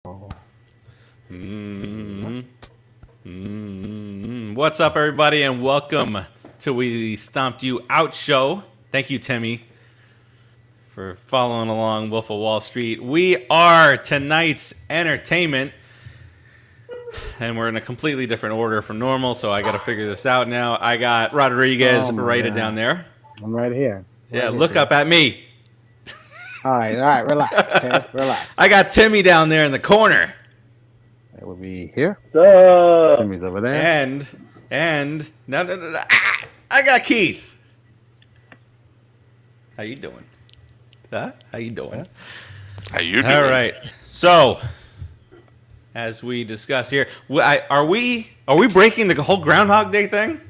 What's up, everybody, and welcome to the Stomped You Out show. Thank you, Timmy, for following along Wolf of Wall Street. We are tonight's entertainment, and we're in a completely different order from normal, so I got to figure this out now. I got Rodriguez it down there. I'm right here. Look up at me. All right, relax, okay? Relax. I got Timmy down there in the corner. It will be here. Timmy's over there. And no. I got Keith. How you doing? How you doing? All right. So, as we discuss here, are we breaking the whole Groundhog Day thing?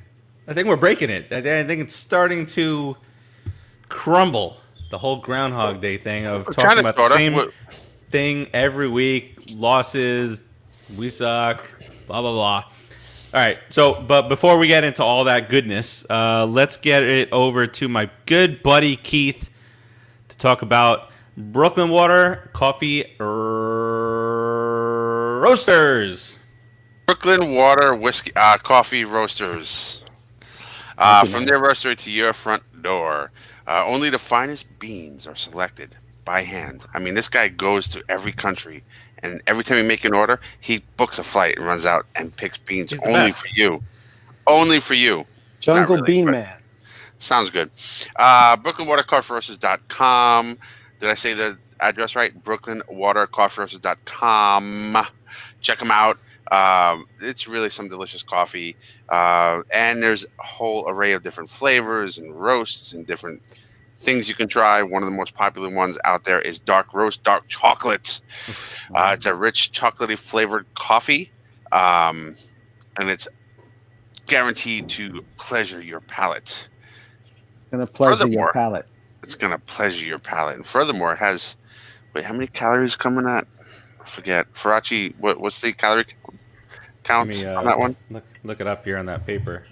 I think we're breaking it. I think it's starting to crumble. The whole Groundhog Day thing of talking about the same thing every week. Losses. We suck. Blah blah blah. All right. So, but before we get into all that goodness, let's get it over to my good buddy Keith to talk about Brooklyn Water Coffee Roasters. Brooklyn Water Whiskey Coffee Roasters. From their roastery to your front door. Only the finest beans are selected by hand. I mean, this guy goes to every country, and every time you make an order, he books a flight and runs out and picks beans only for you. Only for you. Jungle really, Bean Man. Sounds good. BrooklynWaterCoffeeRoasters.com. Did I say the address right? BrooklynWaterCoffeeRoasters.com. Check them out. It's really some delicious coffee, and there's a whole array of different flavors and roasts and different things you can try. One of the most popular ones out there is dark roast, dark chocolate. It's a rich chocolatey flavored coffee, and it's guaranteed to pleasure your palate. It's going to pleasure your palate. It's going to pleasure your palate. And furthermore, it has, how many calories coming at? I forget. Faraci, what's the calorie count on that one? Look it up here on that paper.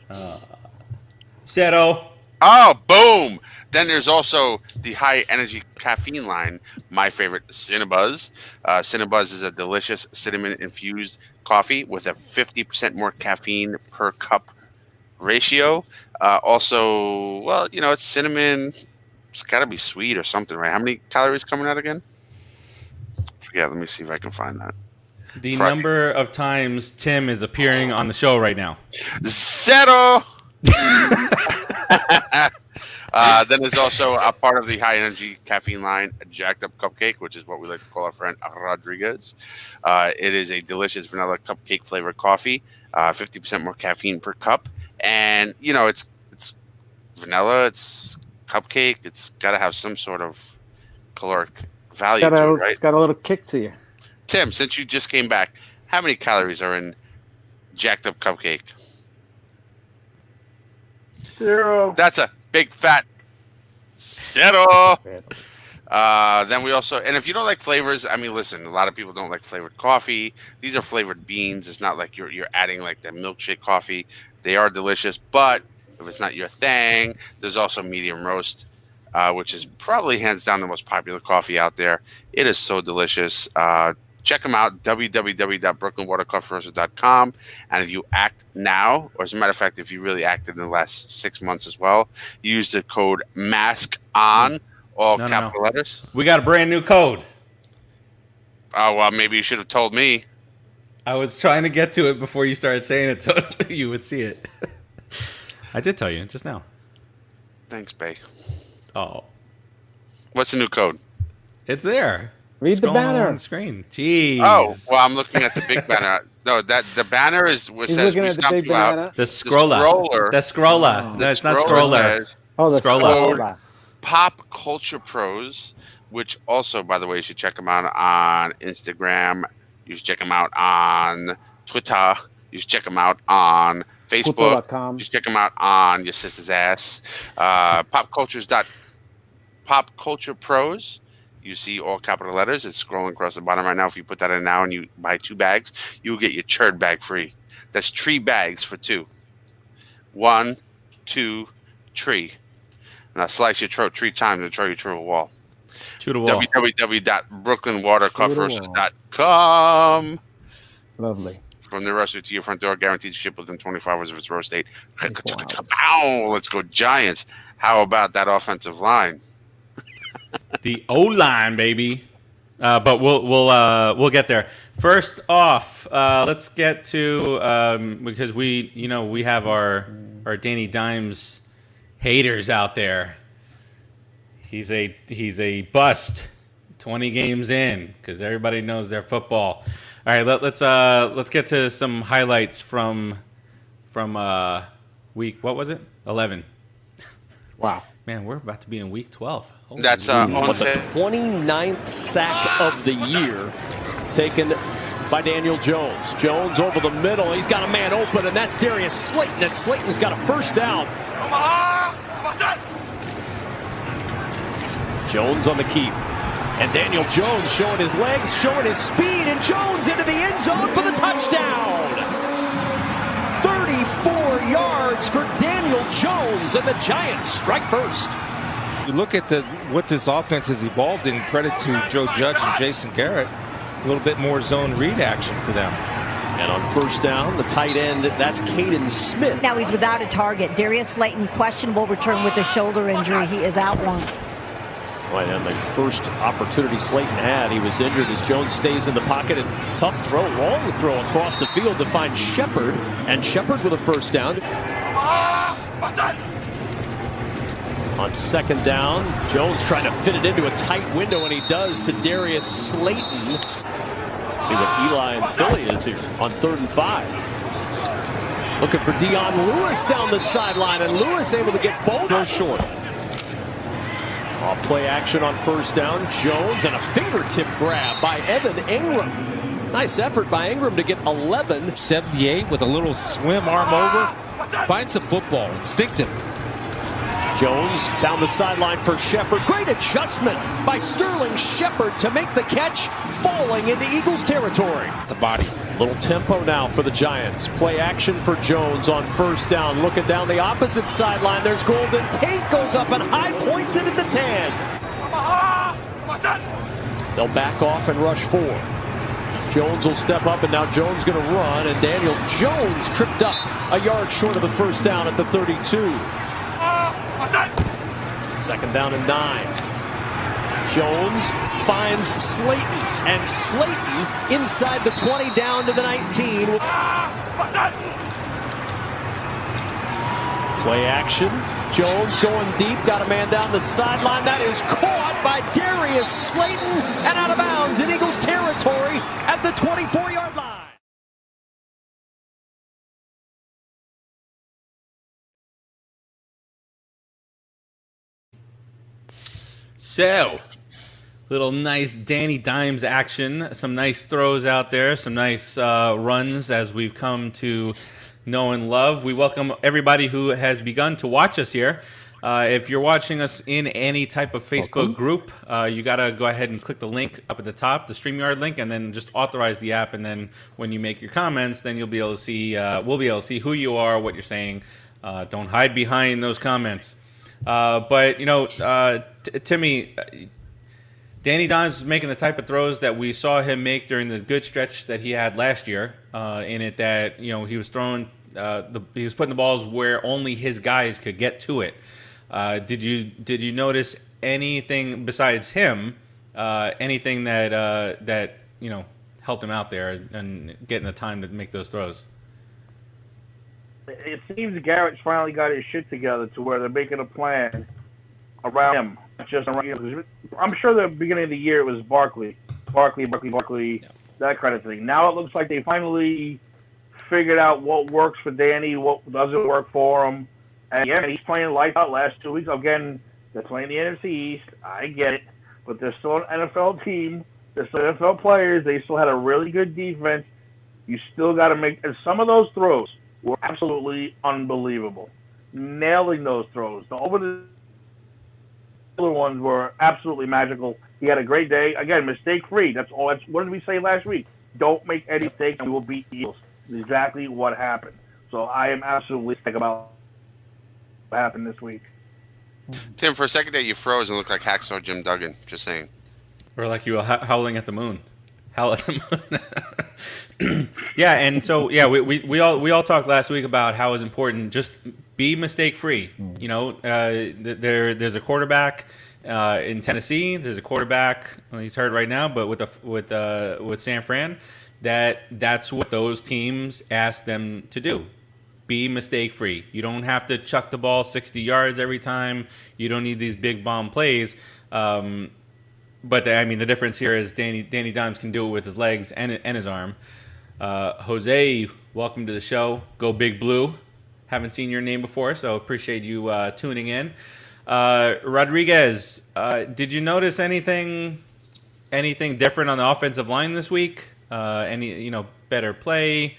Zero. Oh, boom! Then there's also the high energy caffeine line, my favorite, Cinnabuzz. Cinnabuzz is a delicious cinnamon infused coffee with a 50% more caffeine per cup ratio. Also, well, it's cinnamon. It's got to be sweet or something, right? How many calories coming out again? Forget. Let me see if I can find that. The number of times Tim is appearing on the show right now. Zero. Then there's also a part of the high energy caffeine line, a jacked up cupcake, which is what we like to call our friend Rodriguez. It is a delicious vanilla cupcake flavored coffee, 50% more caffeine per cup, and it's vanilla, it's cupcake, it's got to have some sort of caloric value to it, right? It's got a little kick to you. Tim, since you just came back, how many calories are in jacked up cupcake? 0. That's a big fat 0. Then we also, and if you don't like flavors, I mean, listen, a lot of people don't like flavored coffee. These are flavored beans. It's not like you're adding like the milkshake coffee. They are delicious, but if it's not your thing, there's also medium roast, which is probably hands down the most popular coffee out there. It is so delicious. Check them out, www.brooklynwatercoffeeroasters.com. And if you act now, or as a matter of fact, if you really acted in the last 6 months as well, use the code MASKON, all capital letters. We got a brand new code. Oh, well, maybe you should have told me. I was trying to get to it before you started saying it so you would see it. I did tell you just now. Thanks, Bay. Oh. What's the new code? It's there. Read the banner on the screen. Jeez. Oh, well, I'm looking at the big banner. No, the banner is what says looking we at the stomped big you banner. out. The scroller. The scroller. Oh. No, it's not scroller. Says, the scroller. Pop Culture Pros, which also, by the way, you should check them out on Instagram. You should check them out on Twitter. You should check them out on Facebook. You should check them out on your sister's ass. Pop Culture Pros. You see all capital letters. It's scrolling across the bottom right now. If you put that in now and you buy 2 bags, you'll get your churd bag free. That's 3 bags for 2. 1, 2, 3. And I'll slice your throat 3 times and throw you through a wall. Shoot a wall. www.brooklynwatercoffroasters.com. Lovely. From the roaster to your front door, guaranteed to ship within 24 hours of its roast date. Ow! Let's go Giants. How about that offensive line? The O-line, baby. But we'll get there. First off, let's get to because we have our Danny Dimes haters out there. He's a bust. 20 games in, because everybody knows their football. All right, let's get to some highlights from week, what was it? 11. Wow. Man, we're about to be in week 12. Holy That's on the 29th sack of the year taken by Daniel Jones. Jones over the middle. He's got a man open, and that's Darius Slayton. And Slayton's got a first down. Jones on the keep. And Daniel Jones showing his legs, showing his speed, and Jones into the end zone for the touchdown. 34 yards for Daniel Jones, and the Giants strike first. You look at what this offense has evolved in, credit to Joe Judge and Jason Garrett, a little bit more zone read action for them. And on first down, the tight end, that's Caden Smith. Now he's without a target. Darius Slayton, questionable return with a shoulder injury. He is out one. Right, and the first opportunity Slayton had, he was injured as Jones stays in the pocket. And tough throw, long throw across the field to find Shepard. And Shepard with a first down. On second down, Jones trying to fit it into a tight window, and he does to Darius Slayton. See what Eli and Philly is here on 3rd and 5. Looking for Dion Lewis down the sideline, and Lewis able to get both. Go short. Off play action on first down. Jones and a fingertip grab by Evan Ingram. Nice effort by Ingram to get 11. 78 with a little swim arm over. Finds the football. Instinctive. Jones down the sideline for Shepard. Great adjustment by Sterling Shepard to make the catch, falling into Eagles territory. The body. Little tempo now for the Giants. Play action for Jones on first down. Looking down the opposite sideline. There's Golden Tate goes up and high points it at the 10. They'll back off and rush 4. Jones will step up, and now Jones going to run, and Daniel Jones tripped up a yard short of the first down at the 32. Second down and 9. Jones finds Slayton, and Slayton inside the 20 down to the 19. Play action. Jones going deep, got a man down the sideline. That is caught by Darius Slayton and out of bounds in Eagles territory at the 24-yard line. So, little nice Danny Dimes action, some nice throws out there, some nice runs as we've come to know and love. We welcome everybody who has begun to watch us here. If you're watching us in any type of Facebook group, you got to go ahead and click the link up at the top, the StreamYard link, and then just authorize the app. And then when you make your comments, then you'll be able to see, we'll be able to see who you are, what you're saying. Don't hide behind those comments. But, you know, Timmy, Danny Dimes was making the type of throws that we saw him make during the good stretch that he had last year. In it that, you know, he was throwing, he was putting the balls where only his guys could get to it. Did you notice anything besides him? Anything that you know helped him out there and getting the time to make those throws? It seems Garrett's finally got his shit together to where they're making a plan around him, not just around him. I'm sure the beginning of the year it was Barkley, that kind of thing. Now it looks like they finally figured out what works for Danny, what doesn't work for him. And yeah, he's playing lights out last 2 weeks. Again, they're playing the NFC East. I get it. But they're still an NFL team. They're still NFL players. They still had a really good defense. You still got to make – and some of those throws were absolutely unbelievable. Nailing those throws. The over the other ones were absolutely magical. He had a great day. Again, mistake-free. That's all. What did we say last week? Don't make any mistakes and we will beat the Eagles. That's exactly what happened. So I am absolutely sick about what happened this week. Tim, for a second there, you froze and looked like Hacksaw Jim Duggan. Just saying. Or like you were howling at the moon. Howl at the moon. Yeah, and so we all talked last week about how it's important just be mistake free. You know, there's a quarterback in Tennessee. There's a quarterback. Well, he's hurt right now, but with San Fran, that's what those teams ask them to do. Be mistake free. You don't have to chuck the ball 60 yards every time. You don't need these big bomb plays. But the difference here is Danny Dimes can do it with his legs and his arm. Jose, welcome to the show. Go Big Blue. Haven't seen your name before, so appreciate you tuning in. Rodriguez, did you notice anything different on the offensive line this week? Any better play?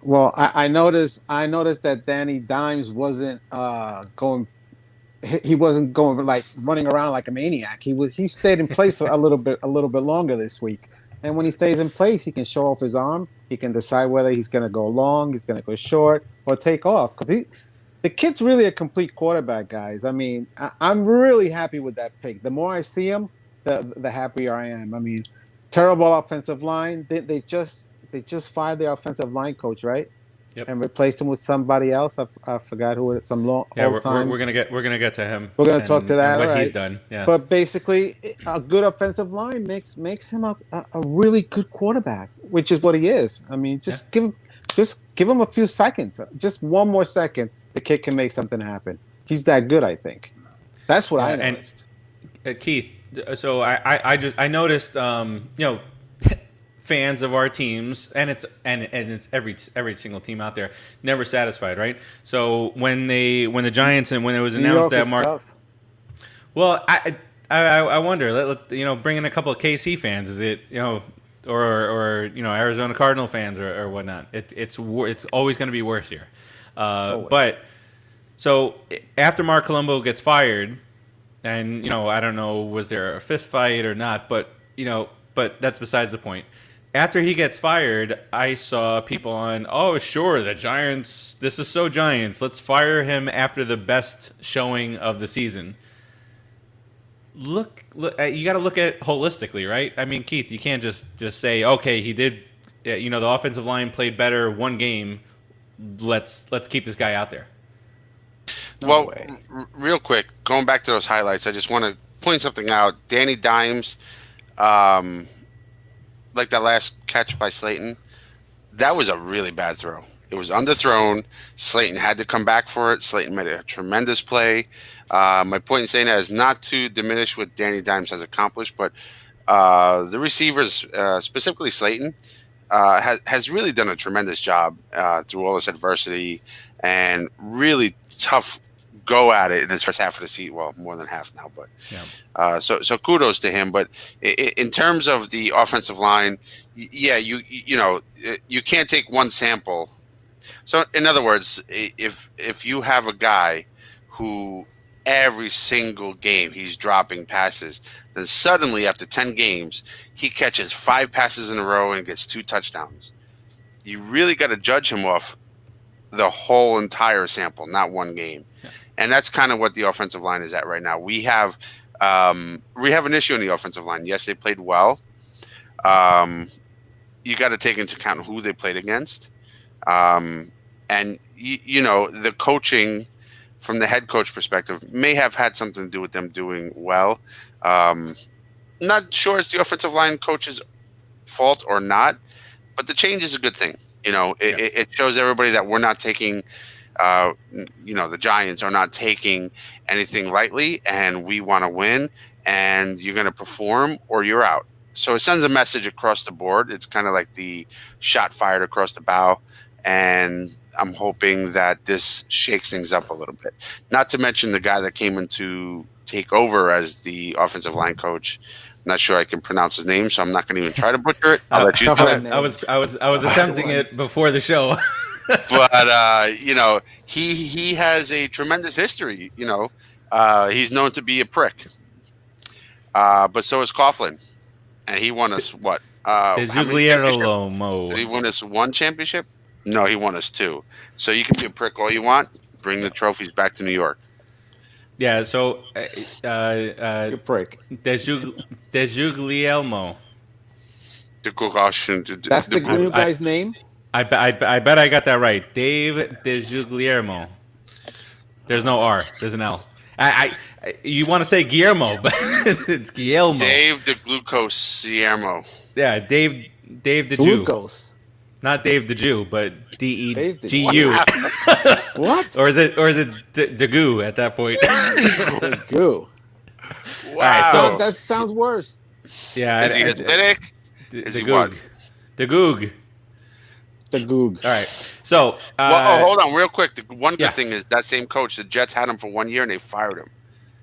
Well, I noticed that Danny Dimes wasn't going. He wasn't going like running around like a maniac. He stayed in place a little bit longer this week. And when he stays in place, he can show off his arm. He can decide whether he's going to go long, he's going to go short, or take off. Because the kid's really a complete quarterback, guys. I mean, I'm really happy with that pick. The more I see him, the happier I am. I mean, terrible offensive line. They just fired their offensive line coach, right? Yep. And replaced him with somebody else. I forgot who. Some long. Yeah, we're time. gonna get to him. We're gonna talk to that. And what right. he's done. Yeah. But basically, a good offensive line makes him a really good quarterback, which is what he is. I mean, give him a few seconds, just one more second, the kid can make something happen. He's that good, I think. That's what I noticed. And Keith, so I noticed, fans of our teams, and it's every single team out there, never satisfied, right? So when the Giants and when it was announced that Mark, tough. Well, I wonder, bring in a couple of KC fans, is it or Arizona Cardinal fans or whatnot? It's always going to be worse here, but so after Mark Colombo gets fired, and I don't know, was there a fist fight or not, but that's besides the point. After he gets fired, I saw people on, oh, sure, the Giants, this is so Giants. Let's fire him after the best showing of the season. Look, you got to look at it holistically, right? I mean, Keith, you can't just say, okay, he did, the offensive line played better one game. Let's keep this guy out there. Well, real quick, going back to those highlights, I just want to point something out. Danny Dimes, like that last catch by Slayton, that was a really bad throw. It was underthrown. Slayton had to come back for it. Slayton made a tremendous play. My point in saying that is not to diminish what Danny Dimes has accomplished, but the receivers, specifically Slayton, has really done a tremendous job through all this adversity and really tough go at it in his first half of the season. Well, more than half now, but so kudos to him. But in terms of the offensive line, you can't take one sample. So in other words, if you have a guy who every single game he's dropping passes, then suddenly after 10 games he catches 5 passes in a row and gets 2 touchdowns. You really got to judge him off the whole entire sample, not one game. Yeah. And that's kind of what the offensive line is at right now. We have an issue in the offensive line. Yes, they played well. You got to take into account who they played against. And the coaching from the head coach perspective may have had something to do with them doing well. Not sure it's the offensive line coach's fault or not, but the change is a good thing. It shows everybody that we're not taking, the Giants are not taking anything lightly, and we want to win, and you're going to perform or you're out. So it sends a message across the board. It's kind of like the shot fired across the bow, and I'm hoping that this shakes things up a little bit. Not to mention the guy that came in to take over as the offensive line coach. I'm not sure I can pronounce his name, so I'm not going to even try to butcher it. I'll let you do it. I was attempting it before the show. But he has a tremendous history. He's known to be a prick. But so is Coughlin, and he won us what? Did he win us 1 championship? No, he won us 2. So you can be a prick all you want. Bring the trophies back to New York. Yeah. So, Good break. DeJuglielmo. The concussion. That's the new guy's name. I bet I got that right. Dave DeJuglielmo. There's no R. There's an L. You want to say Guillermo, but it's Guillermo. Dave the Glucose Guillermo. Yeah, Dave the Glucose. Jew. Not Dave the Jew, but DEGU. What? Or is it Degu at that point? Degu. Wow. Right, so that sounds worse. Yeah. Is he acidic? Is he what? The Goog. The Goog. All right. So, hold on, real quick. The one good thing is that same coach, the Jets had him for 1 year and they fired him.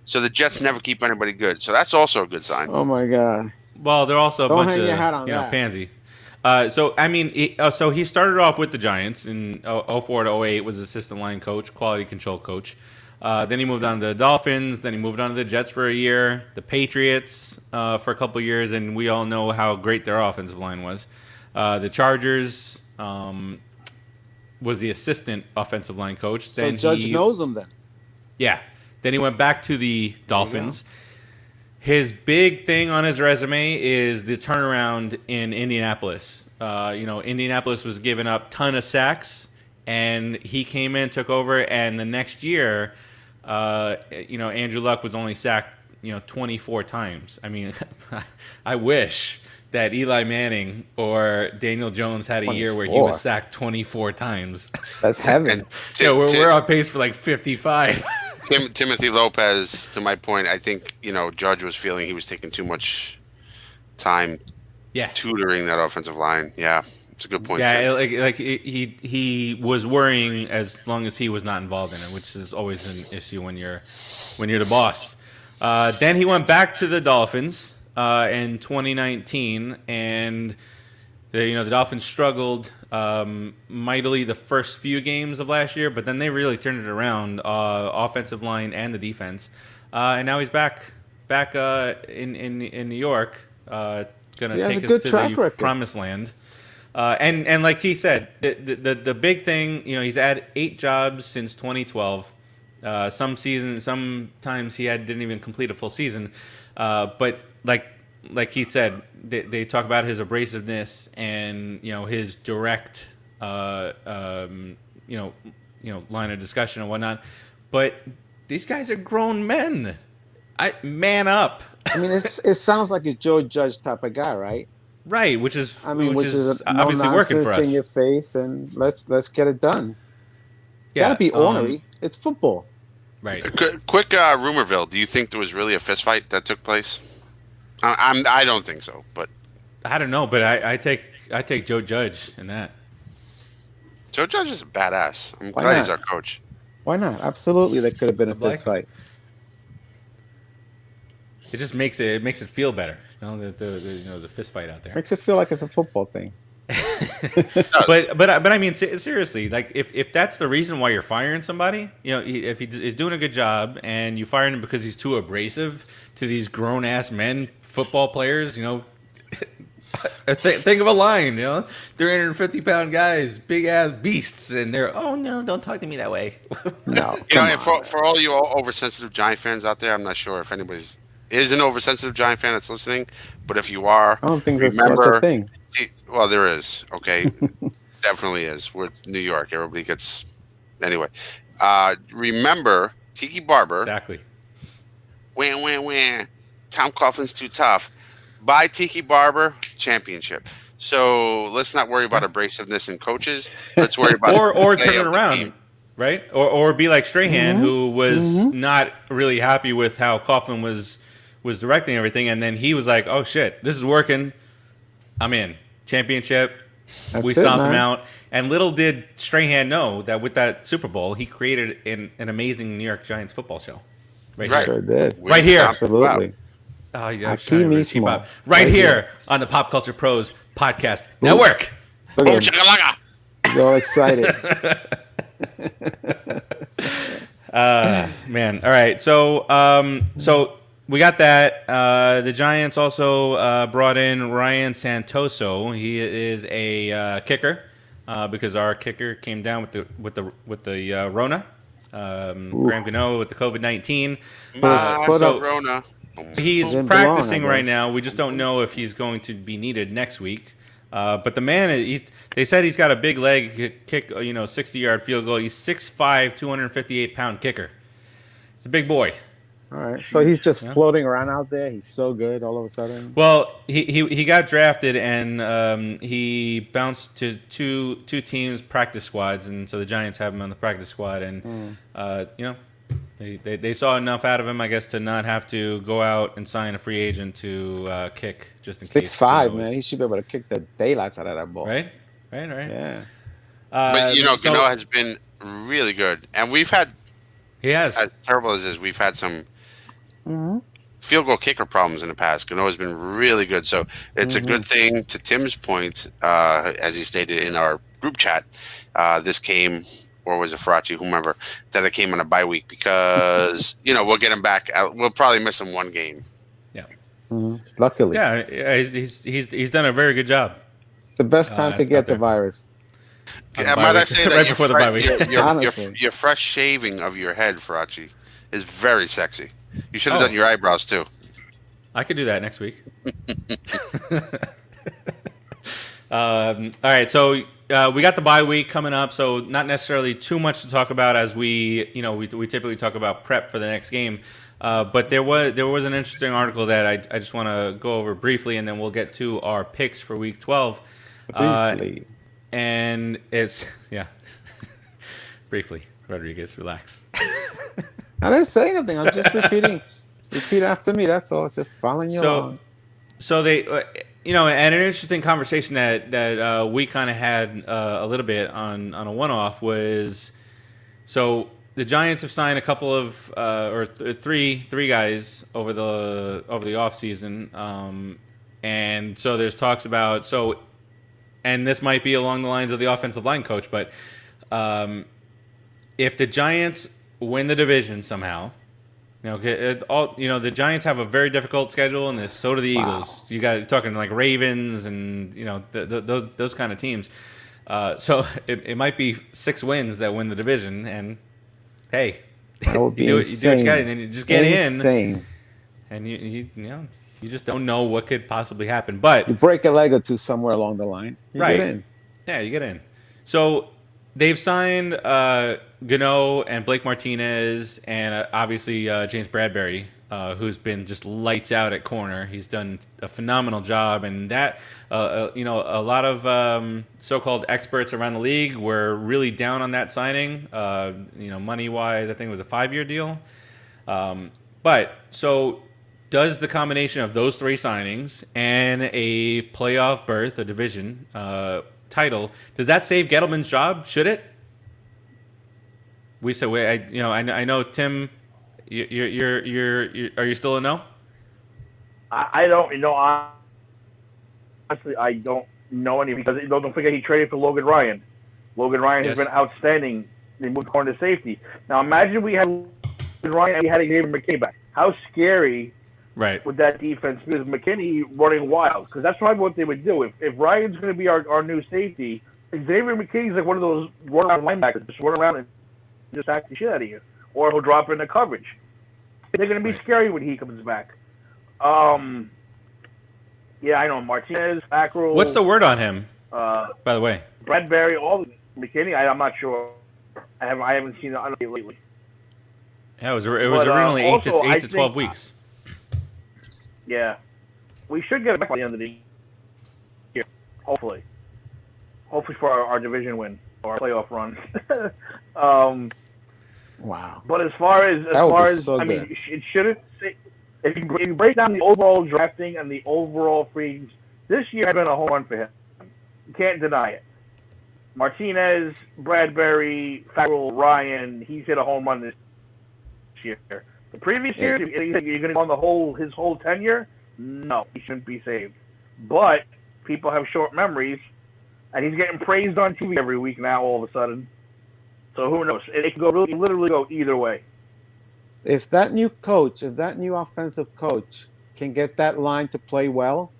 So the Jets never keep anybody good. So that's also a good sign. Oh my God. Well, they're also a Don't bunch hang of your hat on that. pansy. So I mean, he started off with the Giants in 04 to 08 was assistant line coach, quality control coach. Then he moved on to the Dolphins. Then he moved on to the Jets for a year, the Patriots for a couple of years, and we all know how great their offensive line was. The Chargers was the assistant offensive line coach. So Judge knows him then. Yeah. Then he went back to the Dolphins. His big thing on his resume is the turnaround in Indianapolis. Indianapolis was giving up a ton of sacks, and he came in, took over, and the next year, Andrew Luck was only sacked, 24 times. I mean, I wish that Eli Manning or Daniel Jones had a 24. year where he was sacked 24 times. That's heaven. We're on pace for like 55. Timothy Lopez, to my point, I think, Judge was feeling he was taking too much time tutoring that offensive line. Yeah, it's a good point. Yeah, he was worrying as long as he was not involved in it, which is always an issue when you're the boss. Then he went back to the Dolphins in 2019, and the Dolphins struggled mightily the first few games of last year, but then they really turned it around, offensive line and the defense. And now he's back in New York, going to take us to the promised land. And like he said, the big thing, he's had 8 jobs since 2012. Sometimes he didn't even complete a full season. But like Keith said, they talk about his abrasiveness and his direct line of discussion and whatnot. But these guys are grown men. Man up. I mean, it sounds like a Joe Judge type of guy, right? Right, which is no obviously working for us. In your face, and let's get it done. Yeah, gotta be ornery. It's football. Right. Quick rumorville. Do you think there was really a fist fight that took place? I don't think so, but I don't know. But I take Joe Judge in that. Joe Judge is a badass. I'm glad he's our coach. Why not? Absolutely, there could have been a fist fight. It just makes it feel better. The fist fight out there makes it feel like it's a football thing. but I mean, seriously, like if that's the reason why you're firing somebody, if he's doing a good job and you fire him because he's too abrasive to these grown ass men football players, think of a line, 350-pound guys, big ass beasts, and they're no, don't talk to me that way. No, for all you oversensitive Giant fans out there, I'm not sure if anybody's is an oversensitive Giant fan that's listening, but if you are, I don't think there's such a thing. Well, there is. Okay, definitely is. We're New York. Everybody gets anyway. Remember Tiki Barber. Exactly. Wah. Tom Coughlin's too tough. Buy Tiki Barber championship. So let's not worry about abrasiveness in coaches. Let's worry about or turn it around, right? Or be like Strahan, who was not really happy with how Coughlin was directing everything, and then he was like, "Oh shit, this is working. I'm in championship." We stomped him out, and little did Strahan know that with that Super Bowl, he created an amazing New York Giants football show. Right. Sure did. Right here, absolutely. Oh yeah, right here on the Pop Culture Pros Podcast Network. Boom shakalaka. He's all excited. Man. All right. So we got that. The Giants also brought in Ryan Santoso. He is a kicker because our kicker came down with the Rona. Graham Gano with the COVID-19. Corona. He's practicing right now. We just don't know if he's going to be needed next week. But the man, they said he's got a big leg, kick, 60-yard field goal. He's 6'5", 258-pound kicker. He's a big boy. All right, so he's just floating around out there. He's so good all of a sudden. Well, he got drafted and he bounced to two teams practice squads, and so the Giants have him on the practice squad, and they saw enough out of him, I guess, to not have to go out and sign a free agent to kick just in case. 6'5", man, he should be able to kick the daylights out of that ball. Right. Yeah. But Gano has been really good, and we've had. He has. As terrible as this, we've had some field goal kicker problems in the past. Gano has been really good, so it's a good thing. To Tim's point, as he stated in our group chat, this came, or was it Faraci, whomever, that it came on a bye week because we'll get him back. We'll probably miss him one game. Yeah. Luckily. Yeah, he's done a very good job. It's the best time to get the virus. Might I say that right before the bye week. your fresh shaving of your head, Faraci, is very sexy. You should have done your eyebrows too. I could do that next week. All right, so we got the bye week coming up, so not necessarily too much to talk about as we typically talk about prep for the next game. But there was an interesting article that I just want to go over briefly, and then we'll get to our picks for Week 12. Briefly. And it's briefly, Rodriguez, relax. I didn't say anything. I'm just repeating. Repeat after me. That's all. Just following you along. So they, and an interesting conversation that we kind of had a little bit on a one-off was, so the Giants have signed a couple of three guys over the offseason, and so there's talks about and this might be along the lines of the offensive line coach, but if the Giants win the division somehow, the Giants have a very difficult schedule, and so do the Eagles. You got talking like Ravens and those kind of teams. So it might be 6 wins that win the division, and hey, that would be you do what you got, and then you just get in, and you just don't know what could possibly happen. But you break a leg or two somewhere along the line, you get in. Yeah, you get in. So they've signed Gano and Blake Martinez and obviously James Bradbury, who's been just lights out at corner. He's done a phenomenal job, and that a lot of so-called experts around the league were really down on that signing. Money-wise, I think it was a 5-year deal. But so does the combination of those 3 signings and a playoff berth, a division title, does that save Gettleman's job? Should it? I know Tim. Are you still a no? I don't honestly I don't know any because don't forget he traded for Logan Ryan. Logan Ryan has been outstanding. They moved corner to safety. Now imagine we had Logan Ryan and we had Xavier McKinney back. How scary would that defense be? Because McKinney running wild, because that's probably what they would do. If Ryan's going to be our new safety, Xavier McKinney's like one of those run-around linebackers, just run around and just hack the shit out of you. Or he'll drop into coverage. They're going to be scary when he comes back. Yeah, I know. Martinez, Fackrell. What's the word on him, by the way? Bradbury, all McKinney, I'm not sure. I haven't seen it lately. Yeah, it was originally 8 to 12 weeks. Yeah. We should get it back by the end of the year. Hopefully. Hopefully for our division win or our playoff run. Wow. But as far as it shouldn't say, if you break down the overall drafting and the overall frees, this year has been a home run for him. You can't deny it. Martinez, Bradbury, Fackrell, Ryan, he's hit a home run this year. The previous year, you're going to go on his whole tenure? No, he shouldn't be saved. But people have short memories, and he's getting praised on TV every week now all of a sudden. So who knows? It can literally go either way. If that new offensive coach can get that line to play well,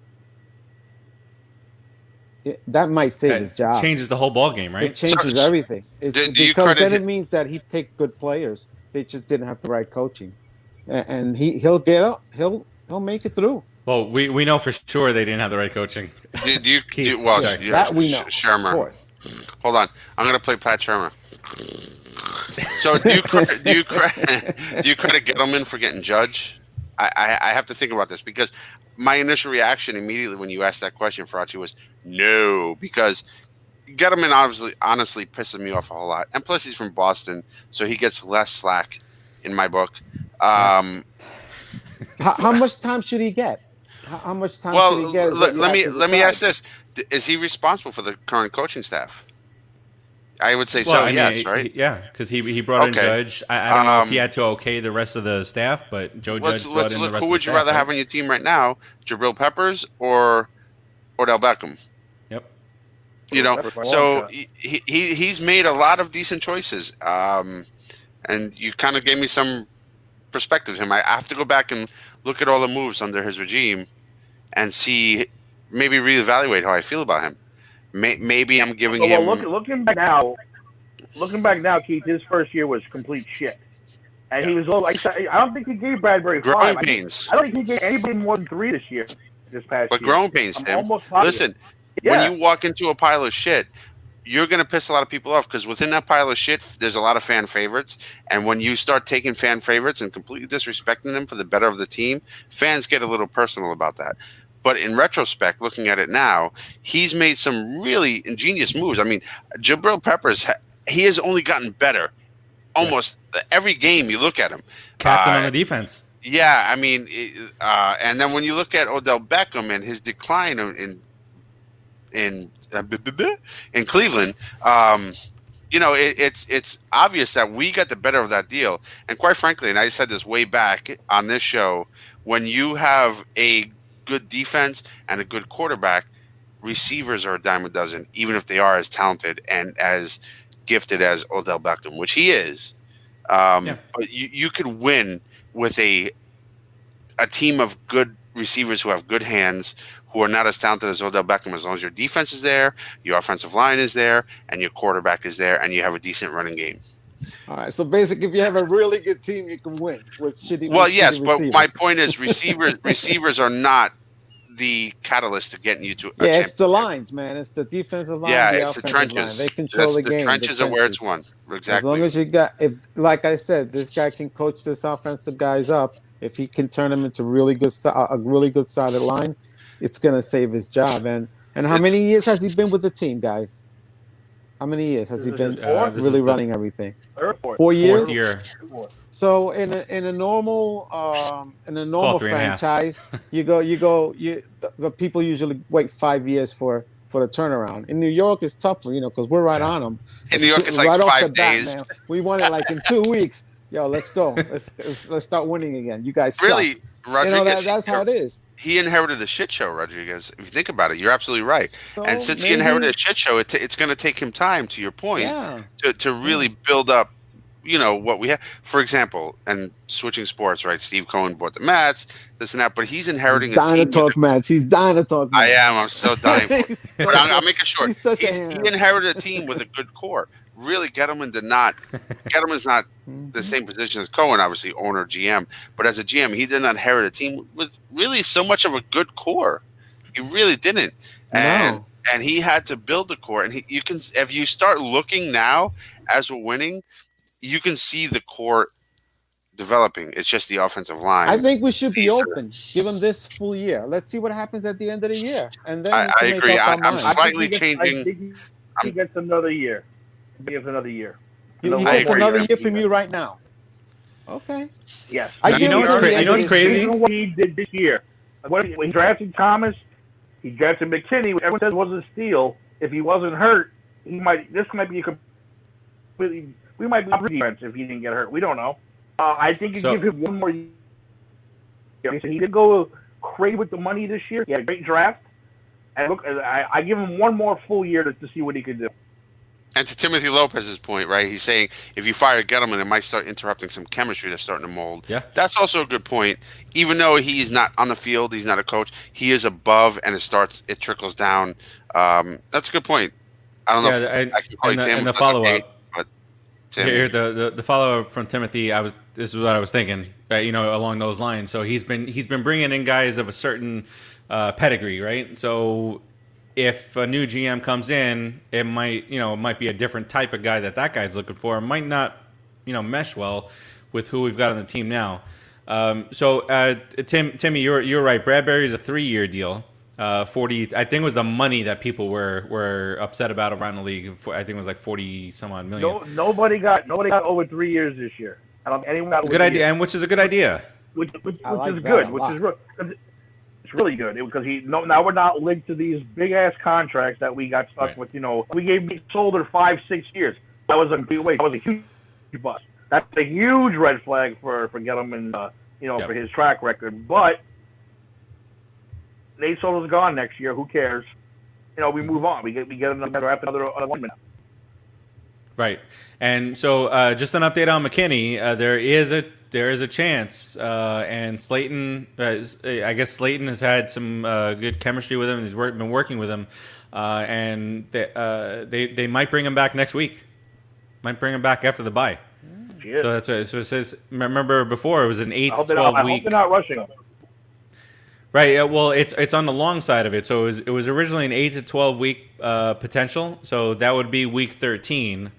that might save his job. Changes the whole ball game, right? It changes everything. Because then it means that he take good players. They just didn't have the right coaching, and he'll get up. He'll make it through. Well, we know for sure they didn't have the right coaching. That we know. Shermer. Of course. Hold on, I'm gonna play Pat Shermer. So do you credit Gettleman for getting Judge? I have to think about this because my initial reaction immediately when you asked that question, Fauci, was no, because Gettleman honestly pisses me off a whole lot, and plus he's from Boston, so he gets less slack in my book. How much time should he get? How much time should he get? Let me ask this: is he responsible for the current coaching staff? I would say yes, right? Yeah, because he brought in Judge. I don't know if he had to okay the rest of the staff, but Joe Judge brought in the rest of the staff. Who would you rather have on your team right now, Jabril Peppers or Odell Beckham? Yep. You know, so he's made a lot of decent choices, and you kind of gave me some perspective of him. I have to go back and look at all the moves under his regime and see, maybe reevaluate how I feel about him. Maybe I'm giving him. Looking back now, Keith, his first year was complete shit, and he was low. I don't think he gave Bradbury growing 5. pains. I don't think he gave anybody more than 3 this year. This past year. But growing pains, Tim. Listen, when you walk into a pile of shit, you're going to piss a lot of people off because within that pile of shit, there's a lot of fan favorites. And when you start taking fan favorites and completely disrespecting them for the better of the team, fans get a little personal about that. But in retrospect, looking at it now, he's made some really ingenious moves. I mean, Jabril Peppers, he has only gotten better. Almost every game you look at him. Captain on the defense. Yeah, I mean, and then when you look at Odell Beckham and his decline in Cleveland, you know, it's obvious that we got the better of that deal. And quite frankly, and I said this way back on this show, when you have a good defense and a good quarterback, receivers are a dime a dozen, even if they are as talented and as gifted as Odell Beckham, which he is. But you could win with a team of good receivers who have good hands, who are not as talented as Odell Beckham, as long as your defense is there, your offensive line is there, and your quarterback is there, and you have a decent running game. All right. So basically, if you have a really good team, you can win with shitty. Well, yes, shitty but receivers. my point is, receivers are not the catalyst to getting you to. It's the lines, man. It's the defensive line. Yeah, it's the trenches. Line. They control the game. The trenches are where it's won. Exactly. As long as you got, like I said, this guy can coach this offensive guys up. If he can turn them into a really good solid line, it's gonna save his job. And how many years has he been with the team, guys? How many years has he been really running everything? 4 years. 4th year. So in a normal franchise, people usually wait 5 years for the turnaround. In New York, it's tougher, because we're right on them. In New York, it's like right 5 days. Man. We want it like in 2 weeks. Yo, let's go. Let's start winning again. You guys really, suck. Rodriguez. That's how it is. He inherited the shit show, Rodriguez. If you think about it, you're absolutely right. So and since he inherited a shit show, it's going to take him time, to your point, to really build up, what we have. For example, and switching sports, right? Steve Cohen bought the Mets, this and that, but he's inheriting He's dying to talk Mets. He's dying to talk Mets. I am. I'm so dying. But I'll make it short. He inherited a team with a good core. Really, Gettleman's not the same position as Cohen, obviously owner, GM. But as a GM, he did not inherit a team with really so much of a good core. He really didn't, and he had to build the core. And you can, if you start looking now as we're winning, you can see the core developing. It's just the offensive line. I think we should be open. Give him this full year. Let's see what happens at the end of the year, and then I agree. I'm slightly changing. He gets another year. He gets another year. He gets another year from you right now. Okay. Yes. You know what's crazy? What he did this year. When he drafted Thomas, he drafted McKinney. Everyone says it was a steal. If he wasn't hurt, this might be a completely. We might be defense if he didn't get hurt. We don't know. I think you give him one more year. He did go crazy with the money this year. He had a great draft. And look, I give him one more full year to see what he could do. And to Timothy Lopez's point, right? He's saying if you fire Gettleman, it might start interrupting some chemistry that's starting to mold. Yeah. That's also a good point. Even though he's not on the field, he's not a coach, he is above, and it trickles down. That's a good point. I don't know if I can call you Tim. And the follow-up. But Tim. Here, the follow-up from Timothy, this is what I was thinking, right? Along those lines. So he's been bringing in guys of a certain pedigree, right? So if a new GM comes in, it might be a different type of guy that guy's looking for. It might not, mesh well with who we've got on the team now. Timmy, you're right. Bradbury is a 3-year deal. 40, I think it was the money that people were upset about around the league. I think it was like 40 some odd million. Nobody got over 3 years this year. I don't anyone got good idea, and which is a good idea. Which is good. It's really good because now we're not linked to these big ass contracts that we got stuck with. We sold her 5-6 years. That was a big waste. That was a huge bust. That's a huge red flag for Gettleman. For his track record. But Nate Soto's gone next year. Who cares? We move on. We get another lineman. Right. And so just an update on McKinney. There is a chance, and Slayton. I guess Slayton has had some good chemistry with him, and he's been working with him, and they might bring him back next week. Might bring him back after the bye. So it says. Remember before it was an 8 to 12 week. I hope they're not rushing him. Right. Well, it's on the long side of it. So it was originally an 8 to 12 week potential. So that would be week 13.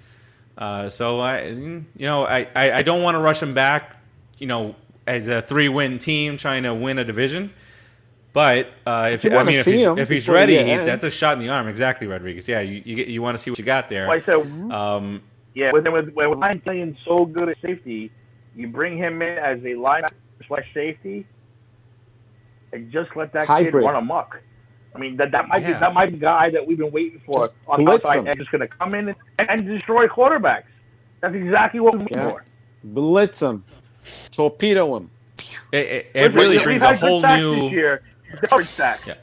So I don't want to rush him back. As a 3-win team trying to win a division. But if he's ready, that's a shot in the arm. Exactly, Rodriguez. Yeah, you want to see what you got there. Well, I said, when Ryan playing so good at safety, you bring him in as a linebacker/safety, and just let that kid run amok. I mean, that might be the guy that we've been waiting for on the outside, and just going to come in and destroy quarterbacks. That's exactly what we're waiting for. Blitz him, torpedo him. It really brings a whole new. Coverage sacks. Yeah.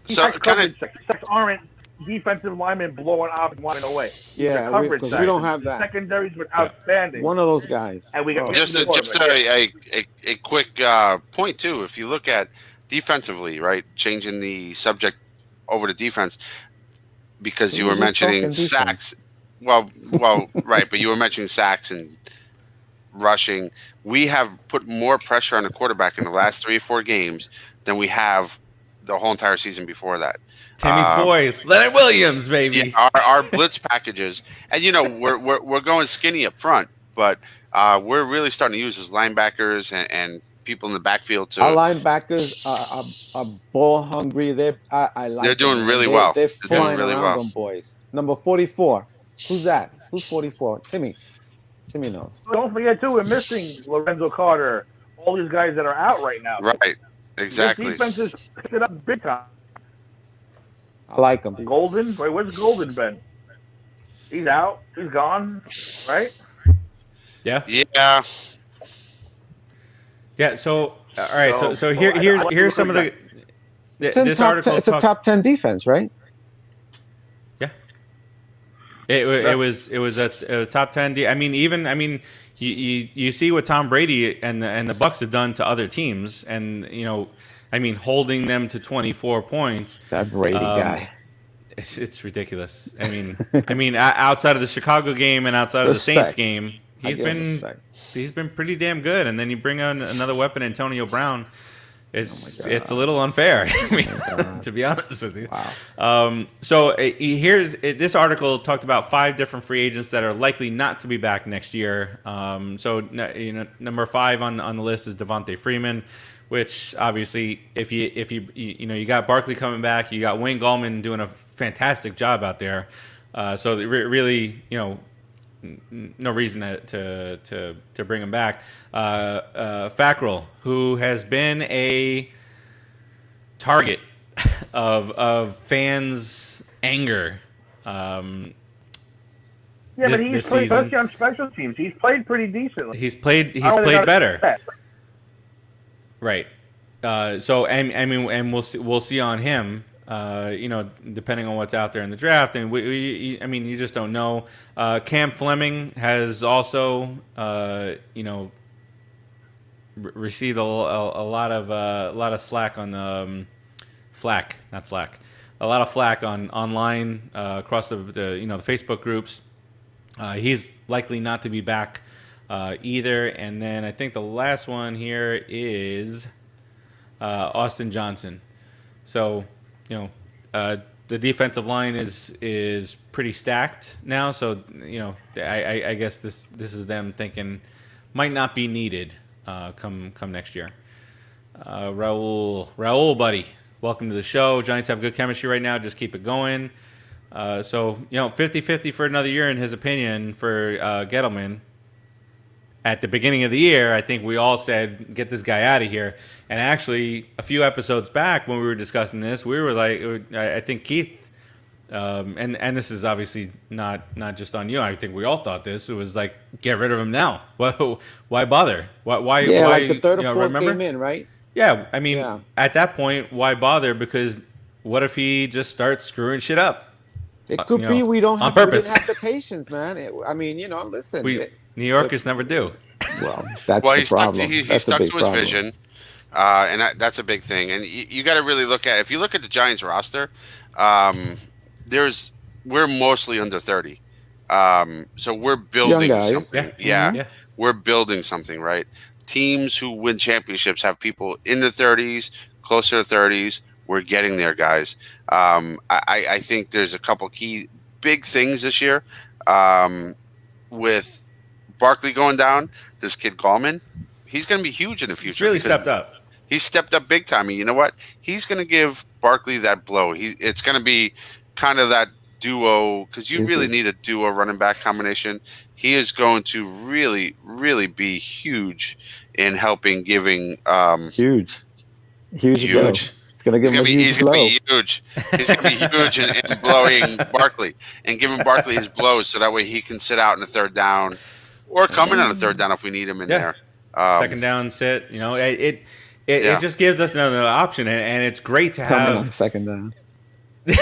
So coverage sacks aren't defensive linemen blowing off and running away. Yeah, because we don't have that. Secondaries were outstanding. One of those guys. And we got just a quick point too. If you look at defensively, right, changing the subject over to defense, because you were mentioning sacks. Well, right, but you were mentioning sacks and rushing. We have put more pressure on the quarterback in the last 3 or 4 games than we have the whole entire season before that. Timmy's boy, Leonard Williams, baby. Yeah, our blitz packages, and we're going skinny up front, but we're really starting to use as linebackers and people in the backfield too. Our linebackers are ball hungry. I like. They're doing them. really well. They're flying around them boys. Number 44. Who's that? Who's 44? Timmy. Timmy knows. Don't forget too, we're missing Lorenzo Carter. All these guys that are out right now. Right. Exactly. This defense is picking up big time. I like him. Golden? Wait, where's Golden been? He's out. He's gone. Right? Yeah. Yeah. Yeah. So all right. So here's some of the. This article. It's a top 10 defense, right? Yeah. It was a top 10. You see what Tom Brady and the Bucs have done to other teams, and holding them to 24 points. That Brady guy. It's ridiculous. Outside of the Chicago game and outside of the Saints game, he's been pretty damn good. And then you bring on another weapon, Antonio Brown. It's a little unfair, to be honest with you. Wow. This article talked about 5 different free agents that are likely not to be back next year. Number 5 on the list is Devontae Freeman, which obviously if you got Barkley coming back, you got Wayne Gallman doing a fantastic job out there. So really, no reason to bring him back. Fackrell, who has been a target of fans' anger. But he's played, especially on special teams. He's played pretty decently. He's played better. Right. And we'll see on him. depending on what's out there in the draft, and I mean, you just don't know. Cam Fleming has also, received a lot of slack on flack, not slack, a lot of flack online across the Facebook groups. He's likely not to be back either. And then I think the last one here is Austin Johnson. So, the defensive line is pretty stacked now. So, I guess this is them thinking might not be needed come next year. Raul, buddy, welcome to the show. Giants have good chemistry right now. Just keep it going. So 50-50 for another year in his opinion for Gettleman. At the beginning of the year, I think we all said, get this guy out of here. And actually, a few episodes back when we were discussing this, we were like, I think Keith, and this is obviously not just on you. I think we all thought this. It was like, get rid of him now. Why bother? Why? Yeah, why, like the third or fourth remember? came in, right? Yeah, I mean, at that point, why bother? Because what if he just starts screwing shit up? It could be we don't have, on purpose. We didn't have the patience, man. Listen. New Yorkers never do. Well, that's the problem. He stuck to his vision, and that's a big thing. And you got to really look at, if you look at the Giants roster, we're mostly under 30. So we're building something. Yeah. We're building something, right? Teams who win championships have people in the 30s, closer to 30s. We're getting there, guys. I think there's a couple key big things this year with Barkley going down. This kid Gallman, he's going to be huge in the future. He's really stepped up. He's stepped up big time. And you know what? He's going to give Barkley that blow. It's going to be kind of that duo, because you really need a duo running back combination. He is going to really, really be huge in helping giving huge. It's going to give him a huge blow. He's going to be huge. He's going to be huge in blowing Barkley and giving Barkley his blows, so that way he can sit out in the third down or come in on the third down if we need him in there. Second down, sit. It just gives us another option, and it's great to have. Coming on second down. It's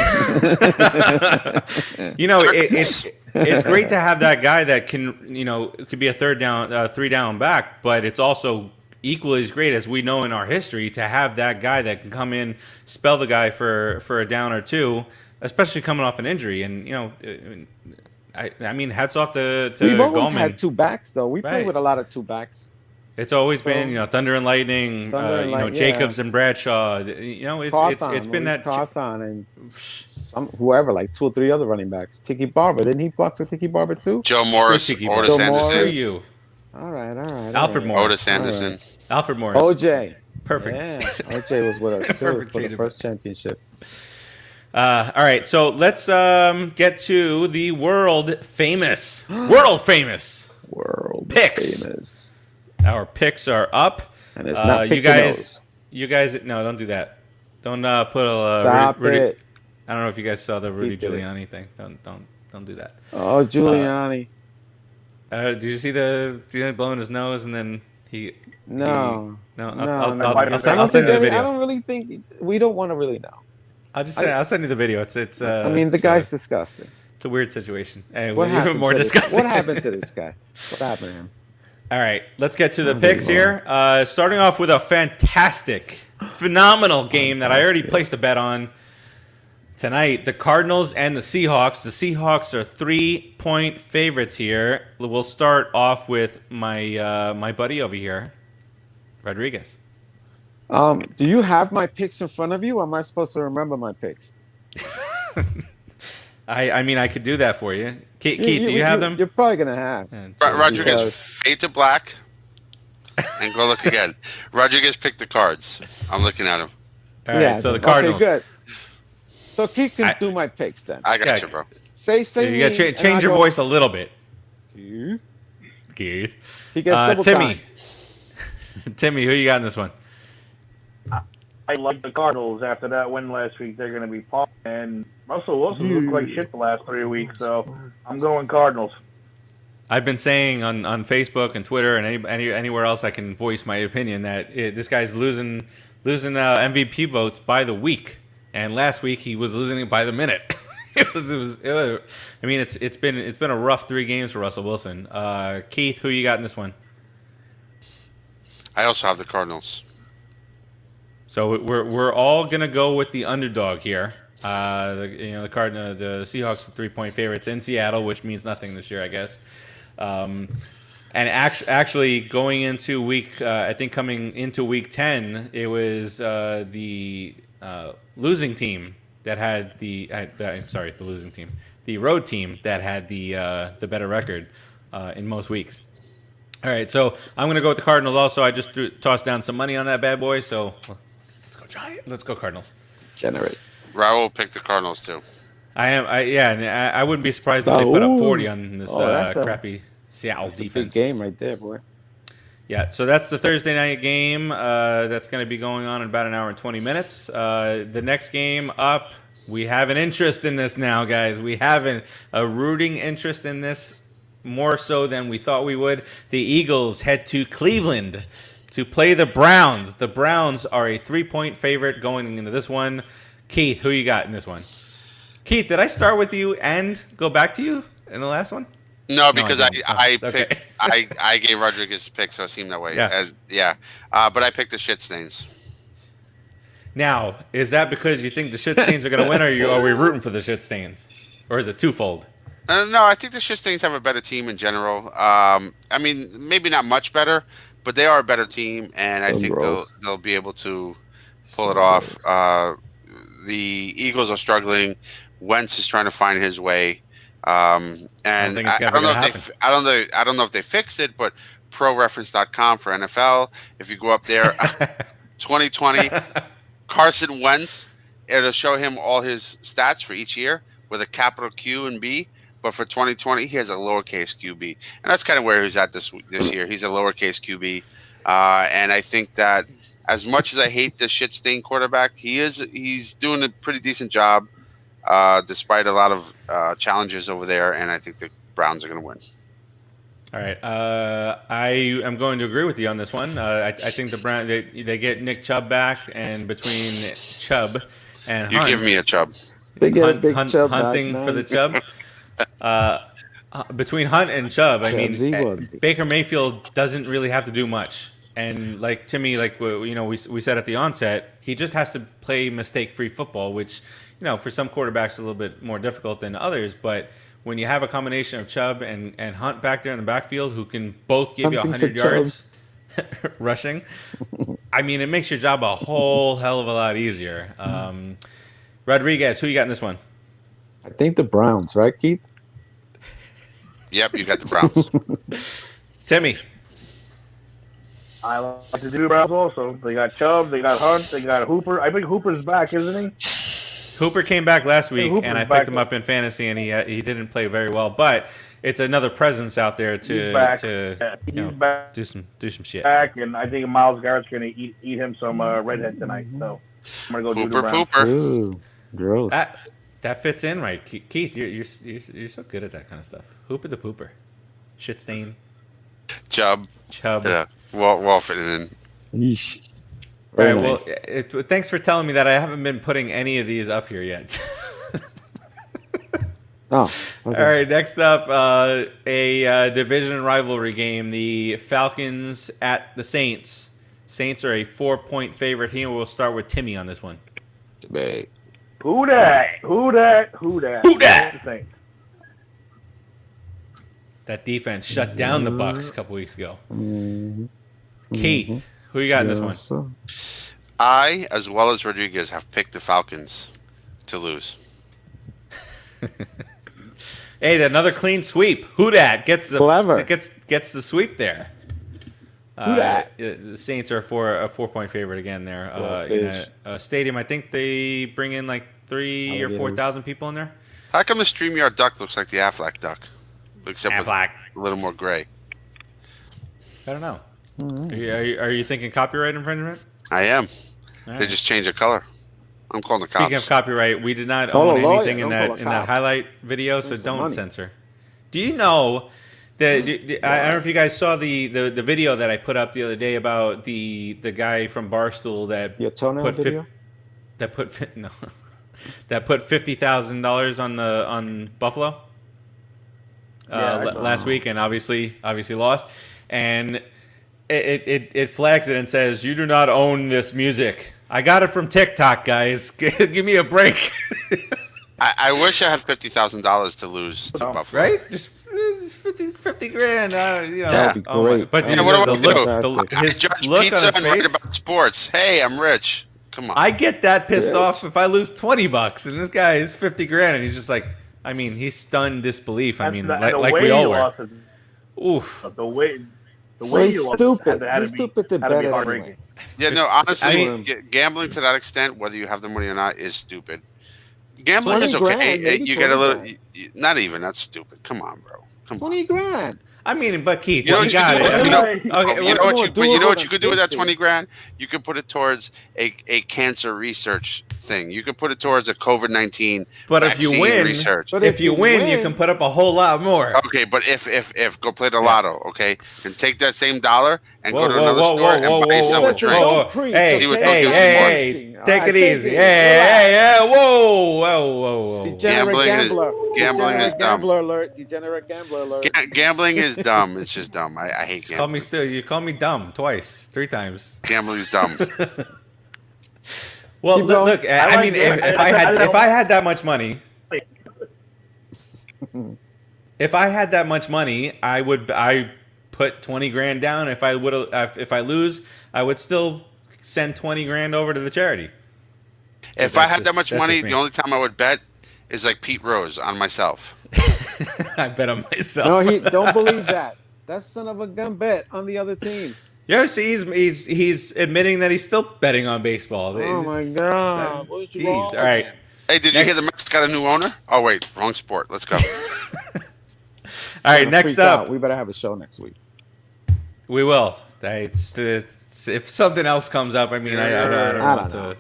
great to have that guy that can, it could be a third down, 3 down back, but it's also equally as great, as we know in our history, to have that guy that can come in, spell the guy for a down or two, especially coming off an injury. And I mean, hats off to We've always Gallman. had two backs, though. We played with a lot of two backs. It's always been, Thunder and Lightning, Jacobs and Bradshaw. It's been that Cawthon and whoever, like 2 or 3 other running backs. Tiki Barber, didn't he block for Tiki Barber too? Joe Morris, Otis Anderson. All right. Alfred Morris, Otis Anderson, Alfred Morris, OJ. Perfect. Yeah, OJ was with us too for the first championship. All right, so let's get to the world famous picks. Our picks are up. And it's not you guys, no, don't do that. Don't put a Stop it. I don't know if you guys saw the Rudy Giuliani thing. Don't do that. Oh, Giuliani. Did you see the blowing his nose and then he? No. I'll send you the video. I don't really think we don't want to really know. I'll send you the video. It's. I mean, the guy's disgusting. It's a weird situation. And what even more disgusting. What happened to this guy? What happened to him? All right, let's get to the picks here. Starting off with a phenomenal game that I already placed a bet on tonight. The Cardinals and the Seahawks. The Seahawks are 3-point favorites here. We'll start off with my buddy over here, Rodriguez. Do you have my picks in front of you, or am I supposed to remember my picks? I mean, I could do that for you. Keith, do you have them? You're probably going to have. Rodriguez, fade to black and go look again. Rodriguez picked the cards. I'm looking at him. All right, so the Cardinals. Okay, good. So Keith can do my picks then. I got you, bro. Say so you got to change your voice a little bit. Keith. He gets double Timmy. time. Timmy, who you got in this one? I like the Cardinals after that win last week. They're going to be pumped. And Russell Wilson looked like shit the last 3 weeks, so I'm going Cardinals. I've been saying on Facebook and Twitter and anywhere else I can voice my opinion that this guy's losing MVP votes by the week. and last week he was losing it by the minute. It was. I mean, it's been a rough 3 games for Russell Wilson. Keith, who you got in this one? I also have the Cardinals. So we're all gonna go with the underdog here. The Seahawks are 3-point favorites in Seattle, which means nothing this year, I guess. And actually going into coming into week 10, it was the losing team that had the losing team, the road team that had the better record in most weeks. All right, so I'm going to go with the Cardinals also. I just tossed down some money on that bad boy, so let's go Giants. Let's go Cardinals. Generate. Raul picked the Cardinals too. I wouldn't be surprised if they put up 40 on this crappy Seattle defense. Big game right there, boy. Yeah, so that's the Thursday night game. That's going to be going on in about an hour and 20 minutes. The next game up, we have an interest in this now, guys. We have a rooting interest in this, more so than we thought we would. The Eagles head to Cleveland to play the Browns. The Browns are a 3-point favorite going into this one. Keith, who you got in this one? Keith, did I start with you and go back to you in the last one? No, because I okay. picked I gave Rodriguez a pick, so it seemed that way. Yeah. But I picked the shit stains. Now, is that because you think the shit stains are going to win, or are we rooting for the shit stains? Or is it twofold? No, I think the shit stains have a better team in general. I mean, maybe not much better, but they are a better team, and I think they'll be able to pull it off. The Eagles are struggling. Wentz is trying to find his way. And I don't know if they fixed it, but ProReference.com for NFL. If you go up there, 2020 Carson Wentz, it'll show him all his stats for each year with a capital Q and B. But for 2020, he has a lowercase QB, and that's kind of where he's at this year. He's a lowercase QB, and I think that as much as I hate the shit stain quarterback, he's doing a pretty decent job. Despite a lot of challenges over there, and I think the Browns are going to win. All right, I am going to agree with you on this one. I think the Browns they get Nick Chubb back, and between Chubb and Hunt, you give me a Chubb. They get a big Chubb hunting back, for the Chubb. Between Hunt and Chubb, I mean, Baker Mayfield doesn't really have to do much. And like to me, like we said at the onset, he just has to play mistake-free football, which for some quarterbacks a little bit more difficult than others. But when you have a combination of Chubb and Hunt back there in the backfield, who can both give you 100 yards rushing, I mean, it makes your job a whole hell of a lot easier. Rodriguez, who you got in this one? I think the Browns, right, Keith? Yep, you got the Browns. Timmy. I like to do Browns also. They got Chubb, they got Hunt, they got Hooper. I think Hooper's back, isn't he? Hooper came back last week, and I picked him up in fantasy, and he didn't play very well. But it's another presence out there to do some shit. Back, and I think Myles Garrett's going to eat him some redhead tonight. So I'm going to go Hooper do the Browns. pooper. Ooh, gross. That fits in right, Keith. You're so good at that kind of stuff. Hooper the pooper, shit stain. Chubb. Yeah, well fitting in. Yeesh. All right. Nice. Well, thanks for telling me that. I haven't been putting any of these up here yet. Oh. Okay. All right. Next up, a division rivalry game: the Falcons at the Saints. Saints are a 4-point favorite here. We'll start with Timmy on this one. Big. Who dat? That defense shut down the Bucs a couple weeks ago. Mm-hmm. Keith, who you got in this one? So. I, as well as Rodriguez, have picked the Falcons to lose. Hey, another clean sweep. Who dat gets the Clever. gets the sweep there. Who dat? The Saints are a 4-point favorite again there. In a stadium, I think they bring in like 3,000 or 4,000 people in there. How come the StreamYard duck looks like the Aflac duck, except with a little more gray? I don't know. Are you thinking copyright infringement? I am. All right. They just changed the color. I'm calling the cops. Speaking of copyright, we did not Call own a lawyer. anything in Don't that call a cop. highlight video, so some don't money. censor. Do you know that? I don't know if you guys saw the video that I put up the other day about the guy from Barstool that Your toenail put video? no that put $50,000 on Buffalo last week, and obviously lost. And it flags it and says, "You do not own this music. I got it from TikTok, guys. Give me a break." I wish I had $50,000 to lose to Buffalo. Right? Just 50 grand. That'd be great. But Yeah, what do I do? his Judge look pizza on his and write face. about sports. Hey, I'm rich. Come on. I get that pissed off if I lose $20, and this guy is 50 grand, and he's just like, I mean, he's stunned disbelief. I mean, like we all were. Oof. The way He's you lost stupid. had to He's be stupid to bet it anyway. heartbreaking. Yeah, no, honestly, I mean- gambling to that extent, whether you have the money or not, is stupid. Gambling 20 is okay. grand, maybe You get a 20 little, grand. not even. That's stupid. Come on, bro. Come on. 20 grand. I mean, but Keith, You know you what you got could it. do? I mean, You know- okay, You know what more, you, do but you it know what on you could do with that 50. 20 grand? You could put it towards a cancer research thing. You could put it towards a COVID-19 But if you vaccine win, research. But if you win, you can put up a whole lot more. Okay, but if go play the lotto, okay, and take that same dollar and Whoa, go to whoa, another whoa, store whoa, and buy yourself a Listen, drink. don't preach, Hey, See what hey, those hey, guys hey, take it easy. it. Hey, whoa. Degenerate Gambling is- gambler. gambling is Degenerate dumb. gambler alert. Degenerate gambler alert. Gambling is dumb. It's just dumb. I hate gambling. You call me dumb twice, 3 times. Gambling is dumb. Well, Keep going. look. I mean, if I had that much money, I put 20 grand down. If I lose, I would still send 20 grand over to the charity. If I had that just- much that's money, just me. the only time I would bet is like Pete Rose on myself. I bet on myself. No, he don't believe that. That son of a gun bet on the other team. Yeah, see, he's admitting that he's still betting on baseball. Oh my god! What's Jeez. wrong All with right. him? Hey, did you hear the Mets got a new owner? Oh wait, wrong sport. Let's go. All right, Gonna next freak up. out. We better have a show next week. We will. If something else comes up, I mean, I don't I want don't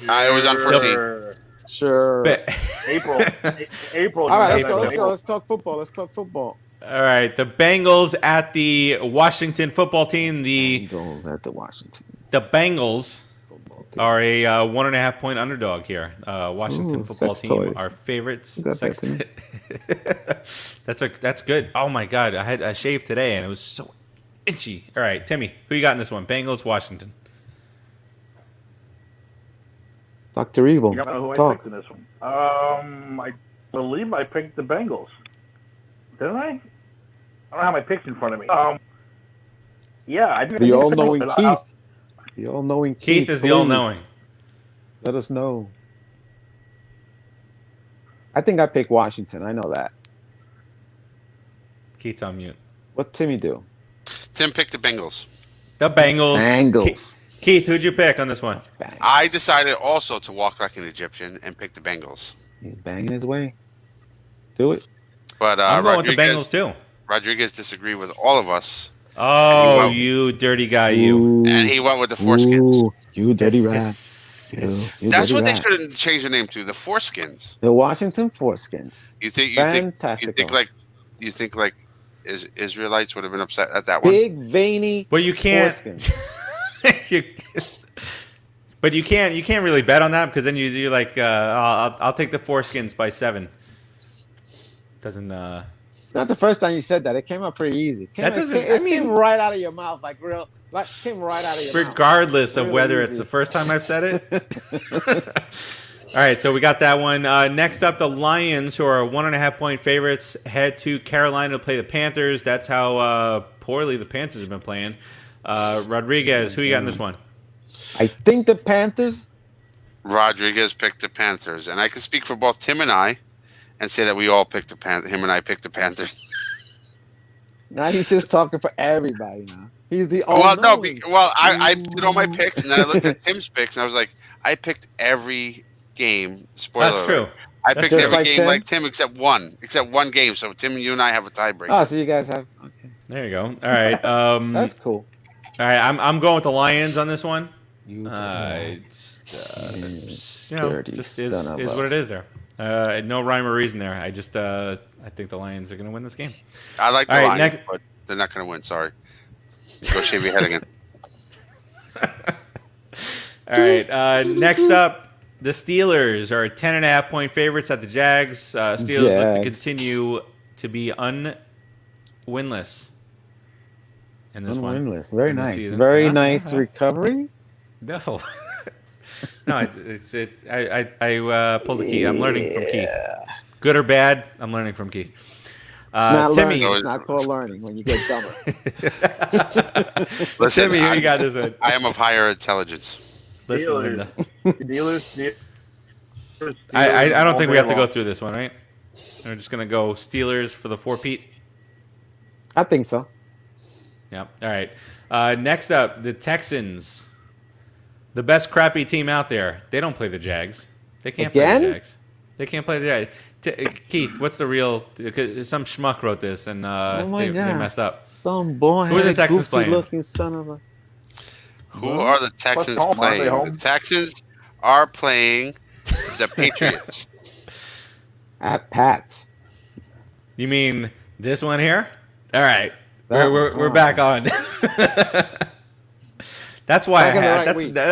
know. It was unforeseen. Sure. to. April. All right, let's November, go. April. Let's talk football. Let's talk football. All right, the Bengals at the Washington football team. The Bengals at the Washington Bengals football team. are a 1.5 point underdog here. Washington Ooh, football sex team, toys. our favorites. You got that, Timmy? That's good. Oh my god, I shaved today and it was so itchy. All right, Timmy, who you got in this one? Bengals, Washington. Dr. Evil. You don't know who I Talk. picked in this one. I believe I picked the Bengals. Didn't I? I don't have my picks in front of me. Yeah, I do. The all-knowing Keith. The all-knowing Keith. Keith is the all-knowing. Let us know. I think I picked Washington. I know that. Keith's on mute. What Timmy do? Tim picked the Bengals. The Bengals. Bengals. Keith, who'd you pick on this one? Bang. I decided also to walk like an Egyptian and pick the Bengals. He's banging his way. Do it. But I'm going with the Bengals too. Rodriguez disagreed with all of us, Oh, Well- you dirty guy, you. Ooh. and he went with the Foreskins. Ooh, you dirty rat. Yes, You yes. That's dirty what they rat. should have changed the name to, the Foreskins. The Washington Foreskins. You think Fantastical. is Israelites would have been upset at that one? Big veiny Well, you can't. foreskins. But you can't really bet on that because then you're like, I'll take the foreskins by 7. Doesn't. It's not the first time you said that. It came out pretty easy. That doesn't- It came right out of your mouth, came right out of your mouth. Regardless of Really whether easy. it's the first time I've said it. All right, so we got that one. Next up, the Lions, who are 1.5 point favorites, head to Carolina to play the Panthers. That's how poorly the Panthers have been playing. Rodriguez, who you got in this one? I think the Panthers. Rodriguez picked the Panthers, and I can speak for both Tim and I, and say that we all picked the Panthers. Him and I picked the Panthers. Now he's just talking for everybody now. He's the I did all my picks, and then I looked at Tim's picks, and I was like, I picked every game. Spoiler That's alert. true. I That's picked true. every Like game Tim? like Tim except one game. So Tim, you and I have a tiebreaker. Oh, so you guys have. Okay. There you go. All right. That's cool. All right. I'm going with the Lions on this one. You Just, you know, dirty just son of is a- what it is there. No rhyme or reason there. I just I think the Lions are going to win this game. I like the All right, Lions, next- but they're not going to win. Sorry. Go shave your head again. All right. Next up, The Steelers are 10.5-point favorites at the Jags. Steelers look to continue to be winless. In this Winless. one. Very nice. Very nice recovery. No. No, I pulled the key. I'm learning from Keith. Good or bad, I'm learning from Keith. It's not Timmy. learning. It's not called learning when you get dumber. Listen, Timmy, who you got this one? I am of higher intelligence. Listen, Linda. Steelers. I don't think we have to go through this one, right? We're just going to go Steelers for the 4-peat. I think so. Yeah. All right. Next up, the Texans. The best crappy team out there. They don't play the Jags. They can't play the Jags. They can't play the Jags. Keith, what's the real? Cause some schmuck wrote this, and they messed up. Some boy. Who are the Texans playing? Looking son of a... Who are the Texans playing? The Texans are playing the Patriots. At Pats. You mean this one here? All right. We're back on. That's why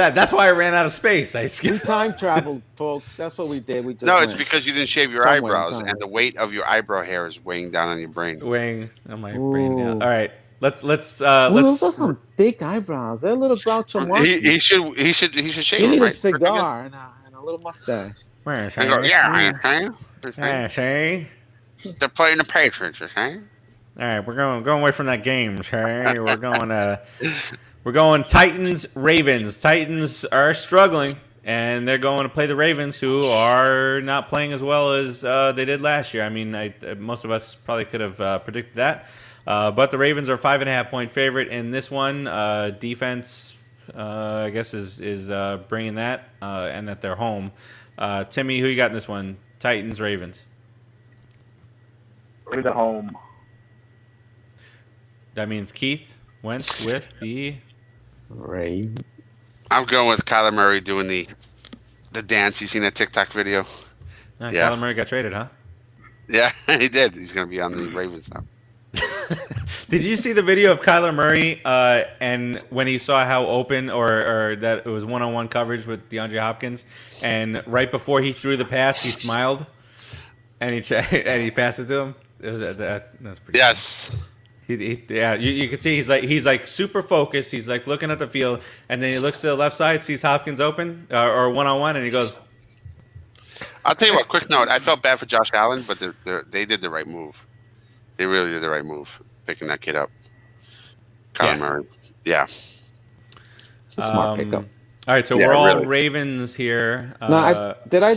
that's why I ran out of space. I skipped. We time traveled, folks. That's what we did. We just it's because you didn't shave your eyebrows, and the weight of your eyebrow hair is weighing down on your brain. Weighing on my brain. Yeah. All right. Let's those are some thick eyebrows. They're a little Groucho Marx. He should shave. He them, needs right? a cigar and a little mustache. They're playing the Patriots, okay? All right, we're going away from that game, okay? We're going Titans, Ravens. Titans are struggling, and they're going to play the Ravens, who are not playing as well as they did last year. I mean, most of us probably could have predicted that. But the Ravens are 5.5-point favorite in this one. Defense, I guess, is bringing that, and that they're home. Timmy, who you got in this one? Titans, Ravens. We're the home. That means Keith went with the Ravens. I'm going with Kyler Murray doing the dance. You seen that TikTok video? Yeah. Kyler Murray got traded, huh? Yeah, he did. He's going to be on the Ravens now. Did you see the video of Kyler Murray and when he saw how open or that it was one-on-one coverage with DeAndre Hopkins, and right before he threw the pass, he smiled and he passed it to him? That was pretty cool. You can see he's like super focused. He's like looking at the field, and then he looks to the left side, sees Hopkins open or one-on-one, and he goes. I'll tell you what. Quick note: I felt bad for Josh Allen, but they did the right move. They really did the right move, picking that kid up. Kyler Murray. Yeah. It's a smart pickup. All right, so we're all really Ravens here. No, did I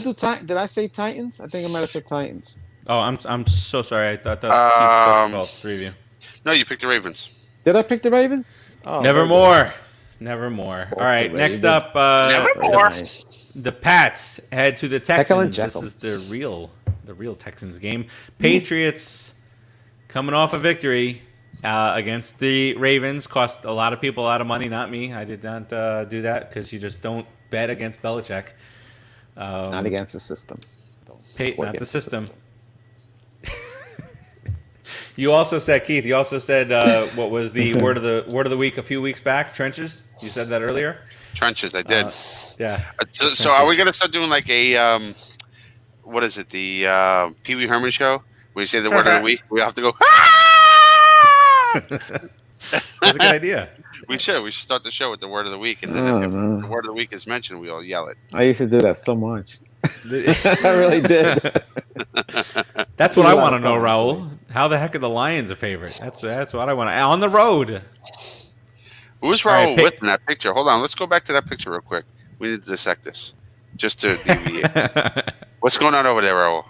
say Titans? I think I might have said Titans. Oh, I'm so sorry. I thought Keith spoke 3 of you. No, you picked the Ravens. Did I pick the Ravens? Oh, Nevermore. All right, next up, the Pats head to the Texans. This is the real Texans game. Patriots coming off a victory against the Ravens. Cost a lot of people a lot of money, not me. I did not do that because you just don't bet against Belichick. Not against the system. Not the system. You also said, Keith. You also said what was the word of the week a few weeks back? Trenches. You said that earlier. Trenches. I did. Yeah. So are we gonna start doing like a what is it? The Pee Wee Herman show where you say the word of the week? We have to go. That's a good idea. We should start the show with the word of the week, and then if the word of the week is mentioned, we all yell it. I used to do that so much. I really did. That's what I want to know, Raul. How the heck are the Lions a favorite? That's what I want to. On the road. Who's Raul with in that picture? Hold on, let's go back to that picture real quick. We need to dissect this just to deviate. What's going on over there, Raul?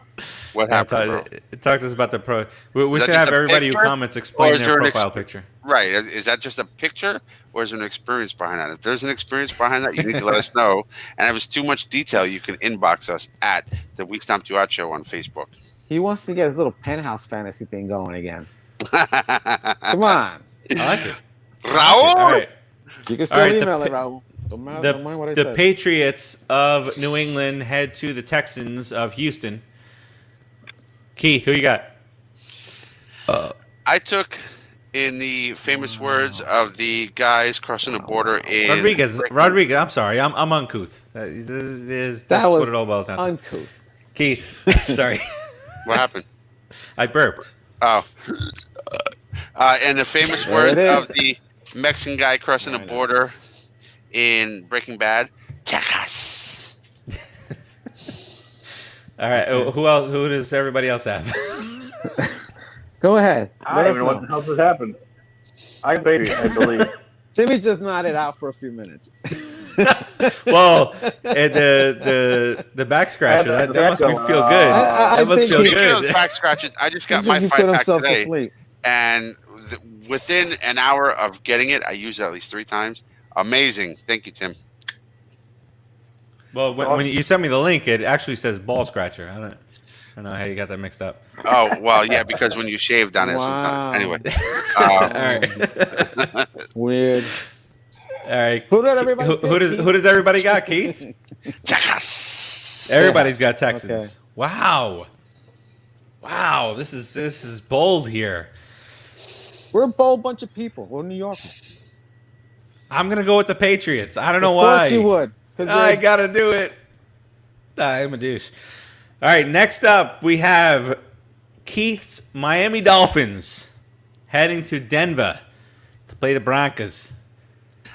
What happened? Talk to us about the pro. We should have everybody who comments explain their profile picture. Right. Is that just a picture, or is there an experience behind that? If there's an experience behind that, you need to let us know. And if it's too much detail, you can inbox us at the We Stomped You Out Show on Facebook. He wants to get his little penthouse fantasy thing going again. Come on. I like it. Raul! All right. You can still email it, Raul. Don't mind what I said. The Patriots of New England head to the Texans of Houston. Keith, who you got? I took in the famous words of the guys crossing the border in Rodriguez. I'm sorry. I'm uncouth. That's was what it all boils down to. uncouth. Keith, sorry. What happened? I burped. Oh. And the famous words of the Mexican guy crossing the border in Breaking Bad, Texas. All right. Who else? Who does everybody else have? Go ahead. I don't even know what the hell just happened. I believe. Timmy just nodded out for a few minutes. Well, the back scratcher that must feel good. That must feel good. Back scratches. I just got my fight back today, and within an hour of getting it, I used it at least 3 times. Amazing. Thank you, Tim. Well, when you sent me the link, it actually says ball scratcher. I don't know how you got that mixed up. Oh, well, yeah, because when you shaved on it sometimes. Anyway. All right. Weird. All right. Who does everybody got, Keith? Texas. Everybody's got Texans. Okay. Wow. This is bold here. We're a bold bunch of people. We're New Yorkers. I'm gonna go with the Patriots. I don't know why. Of course you would. I gotta do it. I'm a douche. All right. Next up, we have Keith's Miami Dolphins heading to Denver to play the Broncos.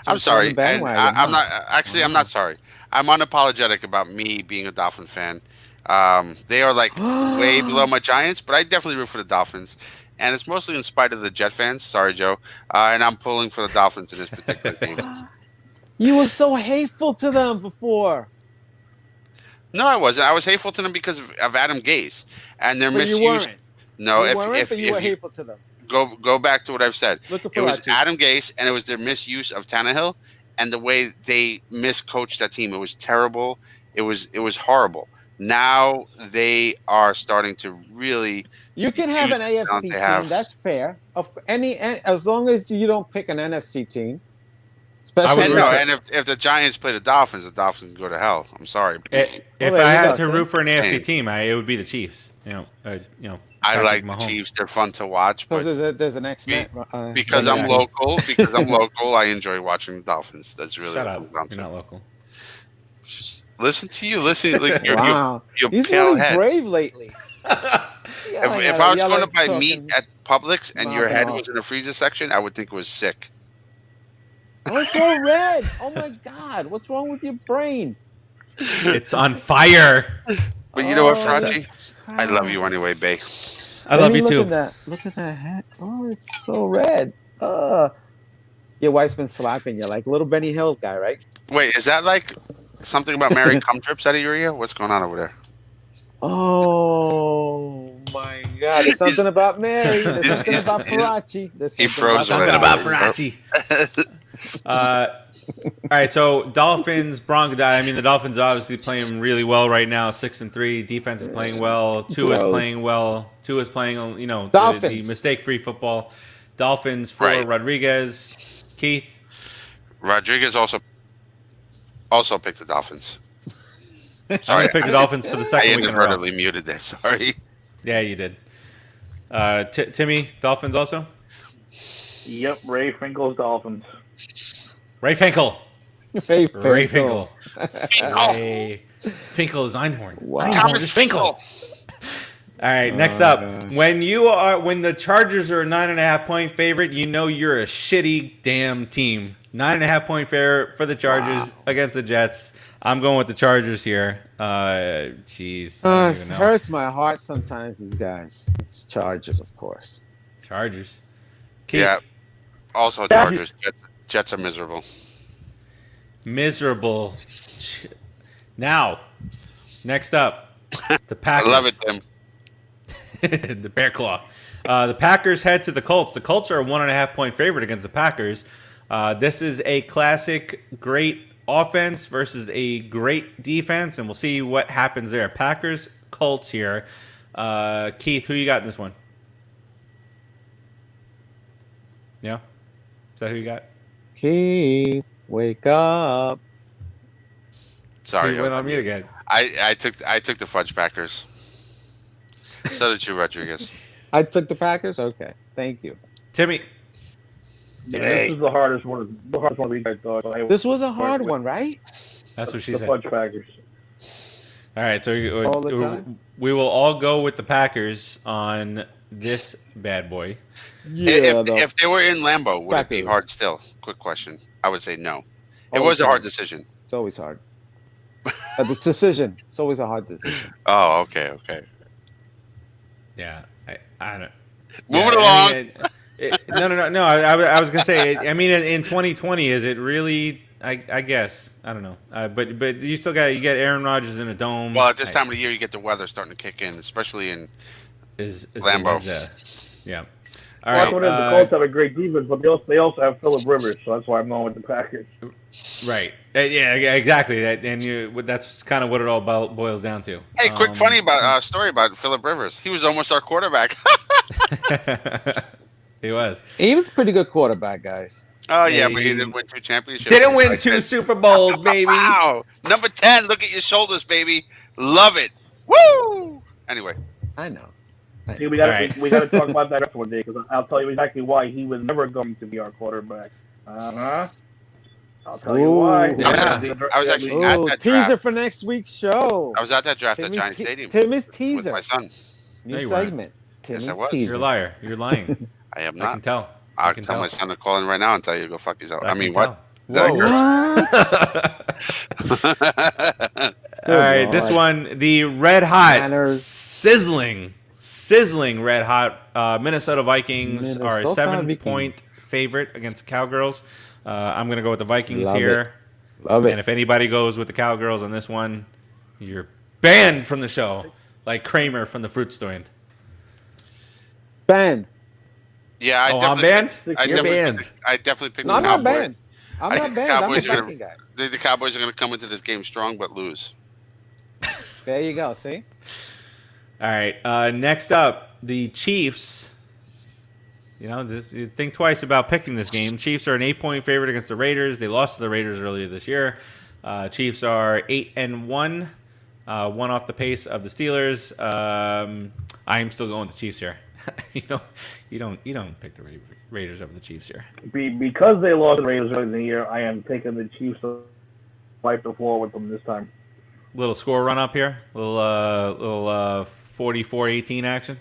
I'm sorry. And I'm not. Actually, I'm not sorry. I'm unapologetic about me being a Dolphin fan. They are like way below my Giants, but I definitely root for the Dolphins, and it's mostly in spite of the Jet fans. Sorry, Joe. And I'm pulling for the Dolphins in this particular game. You were so hateful to them before. No, I wasn't. I was hateful to them because of Adam Gase and their misuse. You weren't. No, you were hateful to them. Go back to what I've said. It was Adam Gase, and it was their misuse of Tannehill, and the way they miscoached that team. It was terrible. It was horrible. Now they are starting to really. You can have an AFC team. That's fair. As long as you don't pick an NFC team. And if the Giants play the Dolphins can go to hell. I'm sorry. If I had to root for an AFC team, it would be the Chiefs. I like the Chiefs. They're fun to watch. But there's an extent. Because I'm local. Because I'm local. I enjoy watching the Dolphins. That's really shut up. You're not local. Listen to you. Listen. Like, wow. He's pale really head. brave lately. If I was going to buy meat at Publix and your head was in the freezer section, I would think it was sick. Oh, it's all red. Oh, my God. What's wrong with your brain? It's on fire. But you know what, Franchi? I love you anyway, babe. I love you too. Look at that hat. Oh, it's so red. Your wife's been slapping you like little Benny Hill guy, right? Wait, is that like something about Mary cum drips out of your ear? What's going on over there? Oh, my God. There's something about Mary. There's something about Parachi. He froze something about Parachi. All right, so Dolphins, Broncos. I mean, the Dolphins are obviously playing really well right now. 6-3. Defense is playing well. Tua is playing well. Tua is playing, the mistake-free football. Dolphins for Rodriguez. Keith. Rodriguez also picked the Dolphins. Sorry, I picked the Dolphins for the second week in a row. I inadvertently muted there. Sorry. Yeah, you did. Timmy, Dolphins also. Yep, Ray Finkel's Dolphins. Ray Finkel. Ray Finkel. Finkel is Einhorn. Wow. Thomas Finkel. All right, next up. Gosh. When the Chargers are a 9.5-point favorite, you know you're a shitty damn team. 9.5-point favorite for the Chargers against the Jets. I'm going with the Chargers here. Jeez. It hurts my heart sometimes, these guys. It's Chargers, of course. Chargers. Keith. Yeah. Also Chargers. Jets are miserable. Miserable. Now, next up, the Packers. I love it, Tim. The Bear Claw. The Packers head to the Colts. The Colts are a 1.5-point favorite against the Packers. This is a classic great offense versus a great defense, and we'll see what happens there. Packers, Colts here. Keith, who you got in this one? Yeah? Is that who you got? Keith, wake up. Sorry. You went on mute again. I took the Fudge Packers. So did you, Rodriguez. I took the Packers? Okay. Thank you. Timmy. Yeah, this is the hardest one. The hardest one we got, dog. This was a hard one, right? That's what she The said. Fudge Packers. All right, so All the time? we will all go with the Packers on this bad boy. If they were in Lambeau, would it be Packers. hard still? Quick question. I would say no. It Always was a hard hard. decision. It's always hard. The decision. It's always a hard decision. Oh, okay. Yeah, I don't. Moving along. No. I was gonna say. I mean, in 2020, is it really? I guess I don't know. But you still got Aaron Rodgers in a dome. Well, at this time of the year, you get the weather starting to kick in, especially in is Lambeau. Yeah. All right. The Colts have a great defense, but they also have Phillip Rivers, so that's why I'm going with the Packers. Right. Yeah. Exactly. That's kind of what it all boils down to. Hey, quick funny story about Phillip Rivers. He was almost our quarterback. He was. He was a pretty good quarterback, guys. Oh yeah, but he didn't win 2 championships. Didn't win 2 Super Bowls, baby. Wow. Number 10. Look at your shoulders, baby. Love it. Woo. Anyway. I know. See, we got to talk about that rest one day because I'll tell you exactly why he was never going to be our quarterback. I'll tell you why. Yeah. I was actually at that teaser draft. for next week's show. I was at that draft at Giant Stadium. Timmy's with teaser. my son. New No, you segment. Yes, Timmy's I was. teaser. You're a liar. You're lying. I am I not. can tell. I'll tell my son to call in right now and tell you to go fuck yourself. I mean, can what? tell. Whoa. All right, this one, the red hot, Manners. sizzling red hot Minnesota Vikings are a 7-point favorite against the Cowgirls. I'm going to go with the Vikings Love here. Love it. And if anybody goes with the Cowgirls on this one, you're banned from the show, like Kramer from the fruit stand. Banned. Yeah, I'm banned? I You're banned. definitely picked No, the I'm Cowboys. not banned. I'm I not think banned. I'm the Cowboys are Viking guy. The Cowboys are going to come into this game strong but lose. There you go. See? All right, next up, the Chiefs. You think twice about picking this game. Chiefs are an 8-point favorite against the Raiders. They lost to the Raiders earlier this year. Chiefs are 8-1, one off the pace of the Steelers. I am still going with the Chiefs here. You don't pick the Raiders over the Chiefs here. Because they lost the Raiders earlier in the year, I am taking the Chiefs to wipe the floor with them this time. Little score run up here. Little 44-18 action.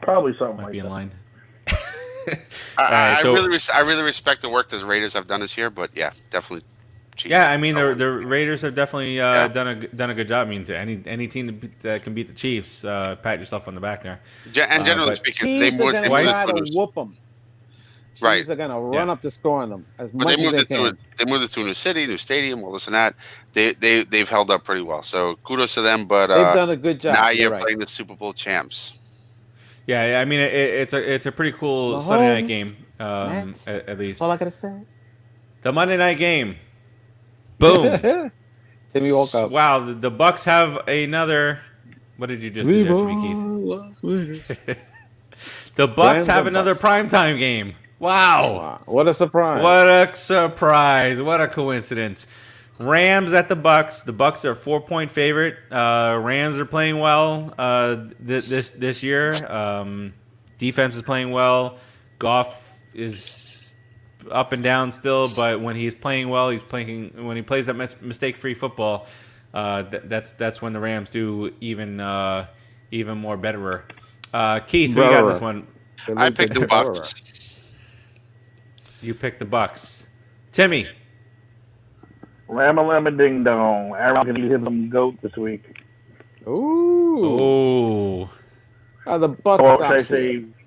Probably something Might like be in that. line. I really respect the work that the Raiders have done this year, but yeah, definitely. Chiefs. Yeah, I mean the Raiders have definitely done a good job. I mean, to any team that can beat the Chiefs, pat yourself on the back there. And generally but speaking, they Chiefs are moved going to it try to to whoop them. Right. Chiefs are going to run up the score on them as But much they as moved they it to can. they moved it to a new city, new stadium, all this and that. They've held up pretty well. So kudos to them. But They've done a good job. now You're you're right. playing the Super Bowl champs. Yeah, I mean it's a pretty cool Mahomes, Sunday night game. Mets. At least That's all I got to say. the Monday night game. Boom. Timmy woke up. Wow, the Bucks have another. What did you just do there to me, Keith? The Bucks Rams have and another Bucks. primetime game. Wow. Wow. What a surprise. What a surprise. What a coincidence. Rams at the Bucks. The Bucks are a 4-point favorite. Rams are playing well this year. Defense is playing well. Goff is up and down still, but when he's playing well, when he plays that mistake-free football, that's when the Rams do even more betterer. Keith, who you got this one? I picked the Bucks. You picked the Bucks. Timmy. Llama ding dong. Aaron can eat him goat this week. Ooh. Oh. The Bucks Or stop they seeing. say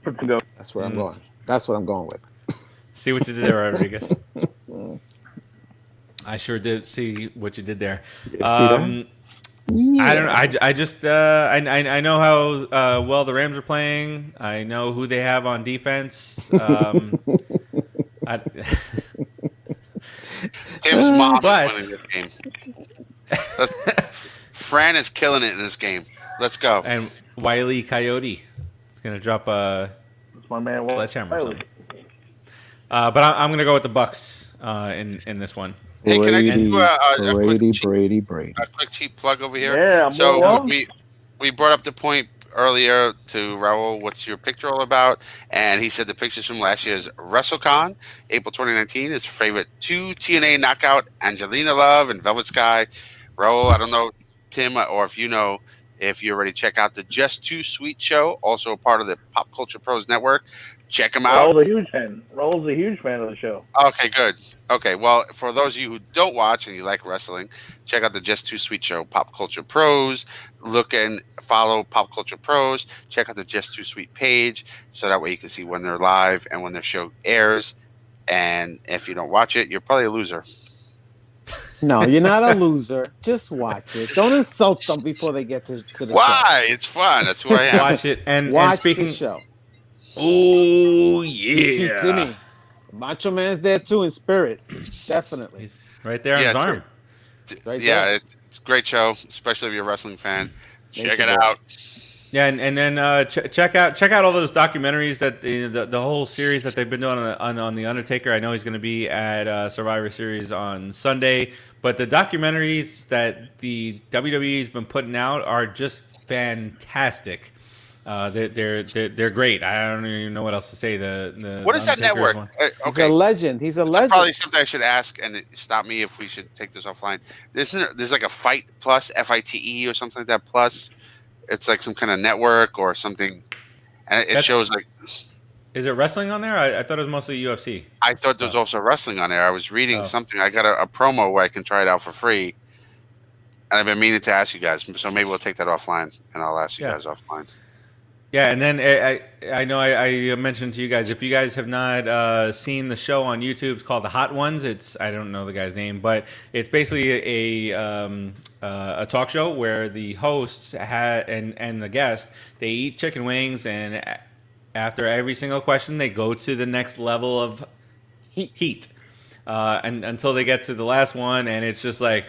put the goat. That's where I'm going. That's what I'm going with. See what you did there, Rodriguez. I sure did see what you did there. See that? Yeah. I don't know. I just I know how well the Rams are playing. I know who they have on defense. Tim's mom But- is winning this game. Fran is killing it in this game. Let's go. And Wile E. Coyote is going to drop a That's my man. sledgehammer or something. But I'm going to go with the Bucks in this one. Hey, can I just do Brady. a quick cheap plug over here? Yeah, I'm So along. we brought up the point earlier to Raul, what's your picture all about? And he said the picture's from last year's WrestleCon, April 2019. His favorite 2 TNA knockout, Angelina Love and Velvet Sky. Raul, I don't know, Tim, or if you know, if you already check out the Just Too Sweet show, also a part of the Pop Culture Pros Network. Check him out. Raul's a huge fan. Raul's a huge fan of the show. Okay, good. Okay, well, for those of you who don't watch and you like wrestling, check out the Just Too Sweet show, Pop Culture Pros. Look and follow Pop Culture Pros. Check out the Just Too Sweet page, so that way you can see when they're live and when their show airs. And if you don't watch it, you're probably a loser. No, you're not a loser. Just watch it. Don't insult them before they get to the show. Why? It's fun. That's who I am. Watch it and Watch speaking. the show. Oh See, yeah, Timmy, Macho Man's there too in spirit. Definitely. he's right there on his arm. Right Yeah, there. it's a great show, especially if you're a wrestling fan. Check Nature it Boy. out. Yeah, and then check out all those documentaries that the whole series that they've been doing on the Undertaker. I know he's going to be at Survivor Series on Sunday, but the documentaries that the WWE's been putting out are just fantastic. They're great. I don't even know what else to say. What is that Undertaker's network? one. He's a legend. He's a So legend. probably something I should ask, and stop me if we should take this offline. There's like a Fight Plus, FITE or something like that. Plus, it's like some kind of network or something, and it shows like. Is it wrestling on there? I thought it was mostly UFC. I thought there was also wrestling on there. I was reading something. I got a promo where I can try it out for free, and I've been meaning to ask you guys. So maybe we'll take that offline, and I'll ask you guys offline. Yeah, and then I know I mentioned to you guys, if you guys have not seen the show on YouTube, it's called The Hot Ones. I don't know the guy's name, but it's basically a talk show where the hosts and the guest, they eat chicken wings, and after every single question, they go to the next level of heat, and until they get to the last one, and it's just like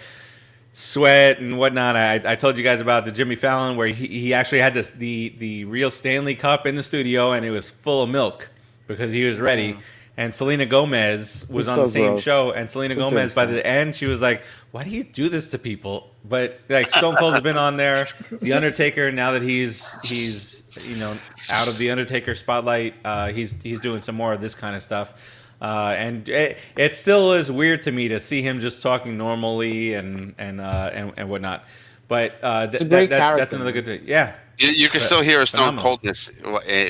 sweat and whatnot. I told you guys about the Jimmy Fallon where he actually had the real Stanley Cup in the studio, and it was full of milk because he was ready. And Selena Gomez was on the same show, and Selena Gomez by the end, she was like, "Why do you do this to people?" But like Stone Cold's been on there, The Undertaker. Now that he's out of the Undertaker spotlight, he's doing some more of this kind of stuff. And it still is weird to me to see him just talking normally and whatnot. But it's a great character. That's another good thing. Yeah. You can still hear his stone phenomenal. coldness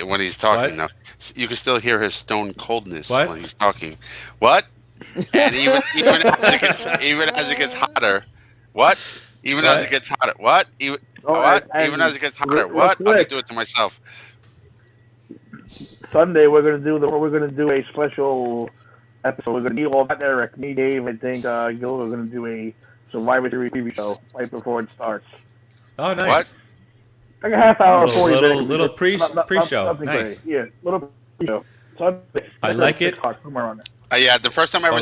when he's talking. Though you can still hear his stone coldness when he's talking. What? And even as it gets hotter. What? Even as it gets hotter. What? Even as it gets hotter. What? I'll just do it to myself. Sunday we're gonna do a special episode. We're gonna do all that, Eric, me, Dave, I think Gil. We're gonna do a Survivor Series preview show right before it starts. Oh, nice. What? Like a half hour, 40 minutes. Little pre-show. Nice. Yeah, little pre-show. Sunday. I like it. Somewhere on there. Yeah, the first time I ever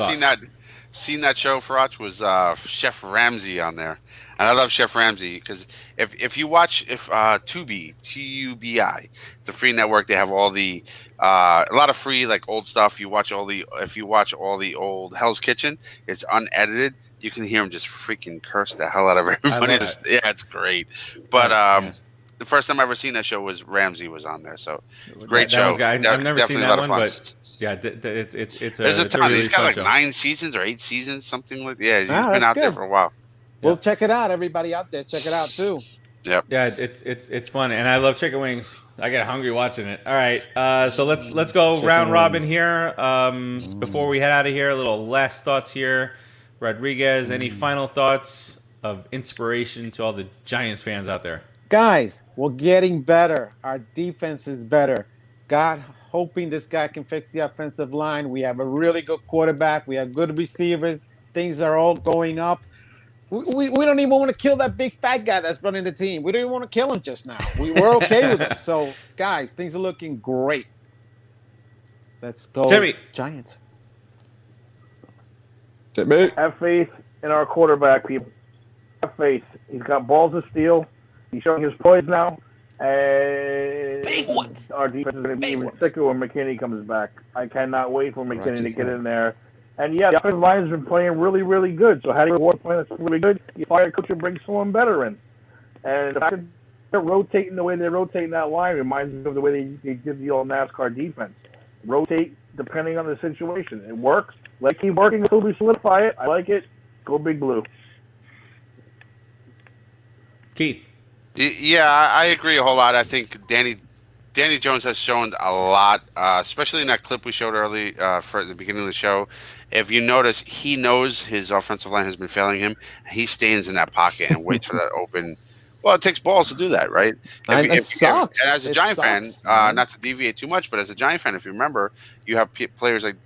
seen that show, Farach, was Chef Ramsay on there, and I love Chef Ramsay because if you watch Tubi, TUBI, the free network, they have all the a lot of free like old stuff. If you watch all the old Hell's Kitchen, it's unedited. You can hear him just freaking curse the hell out of everybody. Yeah, it's great. But the first time I ever seen that show was Ramsay was on there, so great show. I've never seen that one, but. Yeah, it's a ton. Really he's got like show. 9 seasons or 8 seasons, something like that. Yeah, he's been out there for a while. Well, check it out, everybody out there. Check it out too. Yep. Yeah, it's fun, and I love chicken wings. I get hungry watching it. All right, so let's go chicken round robin here. Before we head out of here, a little last thoughts here. Rodriguez, any final thoughts of inspiration to all the Giants fans out there? Guys, we're getting better. Our defense is better. God, hoping this guy can fix the offensive line. We have a really good quarterback. We have good receivers. Things are all going up. We don't even want to kill that big fat guy that's running the team. We don't even want to kill him just now. We're okay with him. So, guys, things are looking great. Let's go, Timmy. Giants. Timmy. Have faith in our quarterback, people. Have faith. He's got balls of steel. He's showing his poise now. And big ones. Our defense is going to be even thicker when McKinney comes back. I cannot wait for McKinney to get in there. And yeah, the offensive line has been playing really, really good. So how do you reward playing that's really good? You fire a coach and bring someone better in. And the fact that they're rotating the way they're rotating that line reminds me of the way they did the old NASCAR defense. Rotate depending on the situation. It works. Let's keep working until we solidify it. I like it. Go Big Blue. Keith. Yeah, I agree a whole lot. I think Danny Jones has shown a lot, especially in that clip we showed early for the beginning of the show. If you notice, he knows his offensive line has been failing him. He stands in that pocket and waits for that open. Well, it takes balls to do that, right? It sucks. And as a Giant fan, not to deviate too much, but as a Giant fan, if you remember, you have players like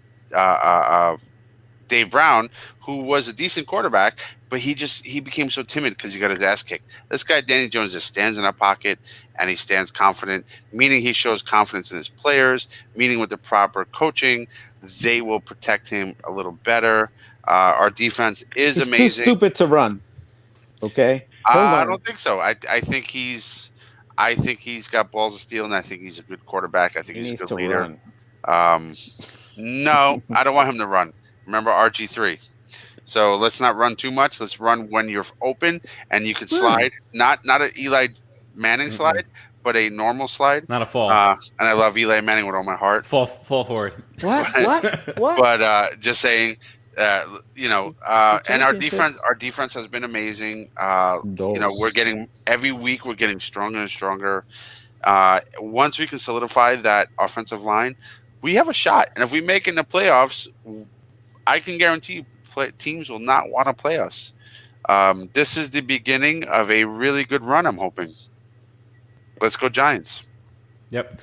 Dave Brown, who was a decent quarterback, but he became so timid because he got his ass kicked. This guy, Danny Jones, just stands in that pocket and he stands confident, meaning he shows confidence in his players, meaning with the proper coaching, they will protect him a little better. Our defense is amazing. Too stupid to run. Okay. I don't think so. I think he's got balls of steel, and I think he's a good quarterback. I think he's a good leader. No, I don't want him to run. Remember RG3. So let's not run too much. Let's run when you're open and you can slide. Not an Eli Manning slide, but a normal slide. Not a fall. And I love Eli Manning with all my heart. Fall forward. What? But just saying, and our defense has been amazing. We're getting every week we're getting stronger and stronger. Once we can solidify that offensive line, we have a shot. And if we make it in the playoffs, I can guarantee teams will not want to play us. This is the beginning of a really good run, I'm hoping. Let's go Giants. Yep.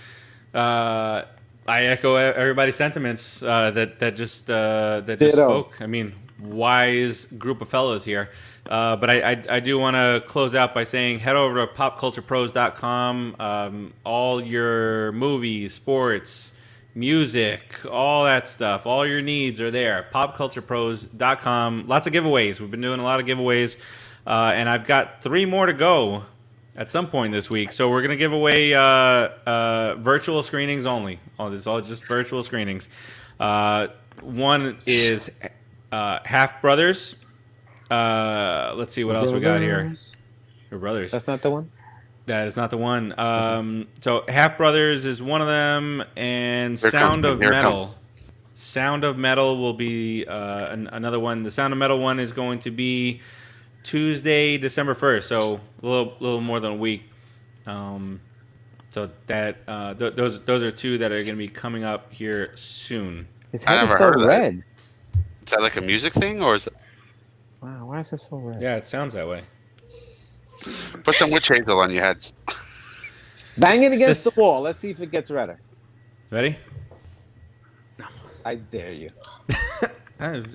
I echo everybody's sentiments that just spoke. I mean, wise group of fellows here. But I do want to close out by saying head over to popculturepros.com. All your movies, sports, music, all that stuff, all your needs are there. popculturepros.com. Lots of giveaways. We've been doing a lot of giveaways, and I've got 3 more to go at some point this week. So we're going to give away virtual screenings only. This is all just virtual screenings. One is Half Brothers. Let's see what else we got here. Your Brothers. That's not the one? That is not the one. So Half Brothers is one of them, and Sound of Metal. Sound of Metal will be another one. The Sound of Metal one is going to be Tuesday, December 1st, so a little more than a week. So that those are 2 that are going to be coming up here soon. His head is so red. Is that like a music thing, or is it? Wow, why is it so red? Yeah, it sounds that way. Put some witch hazel on your head. Bang it against the wall. Let's see if it gets redder. Ready? I dare you. And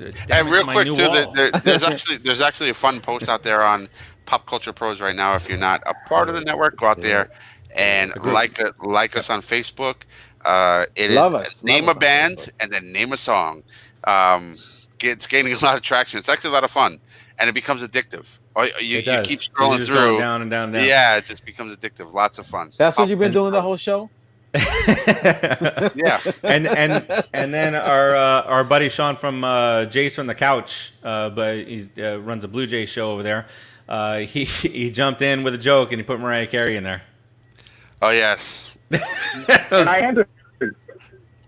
real quick too, there's actually a fun post out there on Pop Culture Pros right now. If you're not a part of the network, go out there and like us on Facebook. It is name a band and then name a song. It's gaining a lot of traction. It's actually a lot of fun, and it becomes addictive. You keep scrolling through, down and down and down. Yeah, it just becomes addictive. Lots of fun. That's what you've been doing the whole show. Yeah, and then our buddy Sean from Jace from the Couch, but he runs a Blue Jay show over there. He jumped in with a joke and he put Mariah Carey in there. Oh yes. And I answered.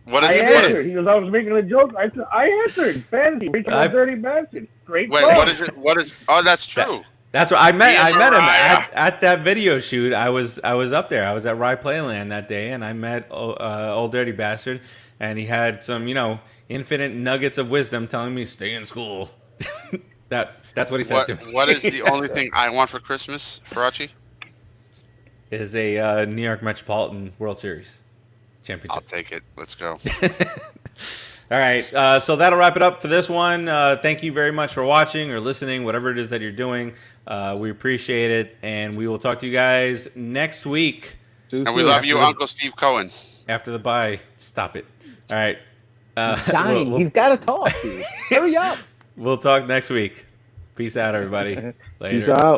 What is I it? answered. He goes, I was making a joke. I said, I answered. Fantasy, reaching a dirty bastard. Great. Wait, what is it? What is? Oh, that's true. That's what I met. I met him at that video shoot. I was up there. I was at Rye Playland that day, and I met Old Dirty Bastard, and he had some infinite nuggets of wisdom telling me stay in school. That's what he said to me. What is the only thing I want for Christmas, Farachi? Is a New York Metropolitan World Series championship. I'll take it. Let's go. All right, so that'll wrap it up for this one. Thank you very much for watching or listening, whatever it is that you're doing. We appreciate it, and we will talk to you guys next week. And we love you, Uncle Steve Cohen. After the bye. Stop it. All right. He's dying. He's got to talk, dude. Hurry up. We'll talk next week. Peace out, everybody. Later. Peace out.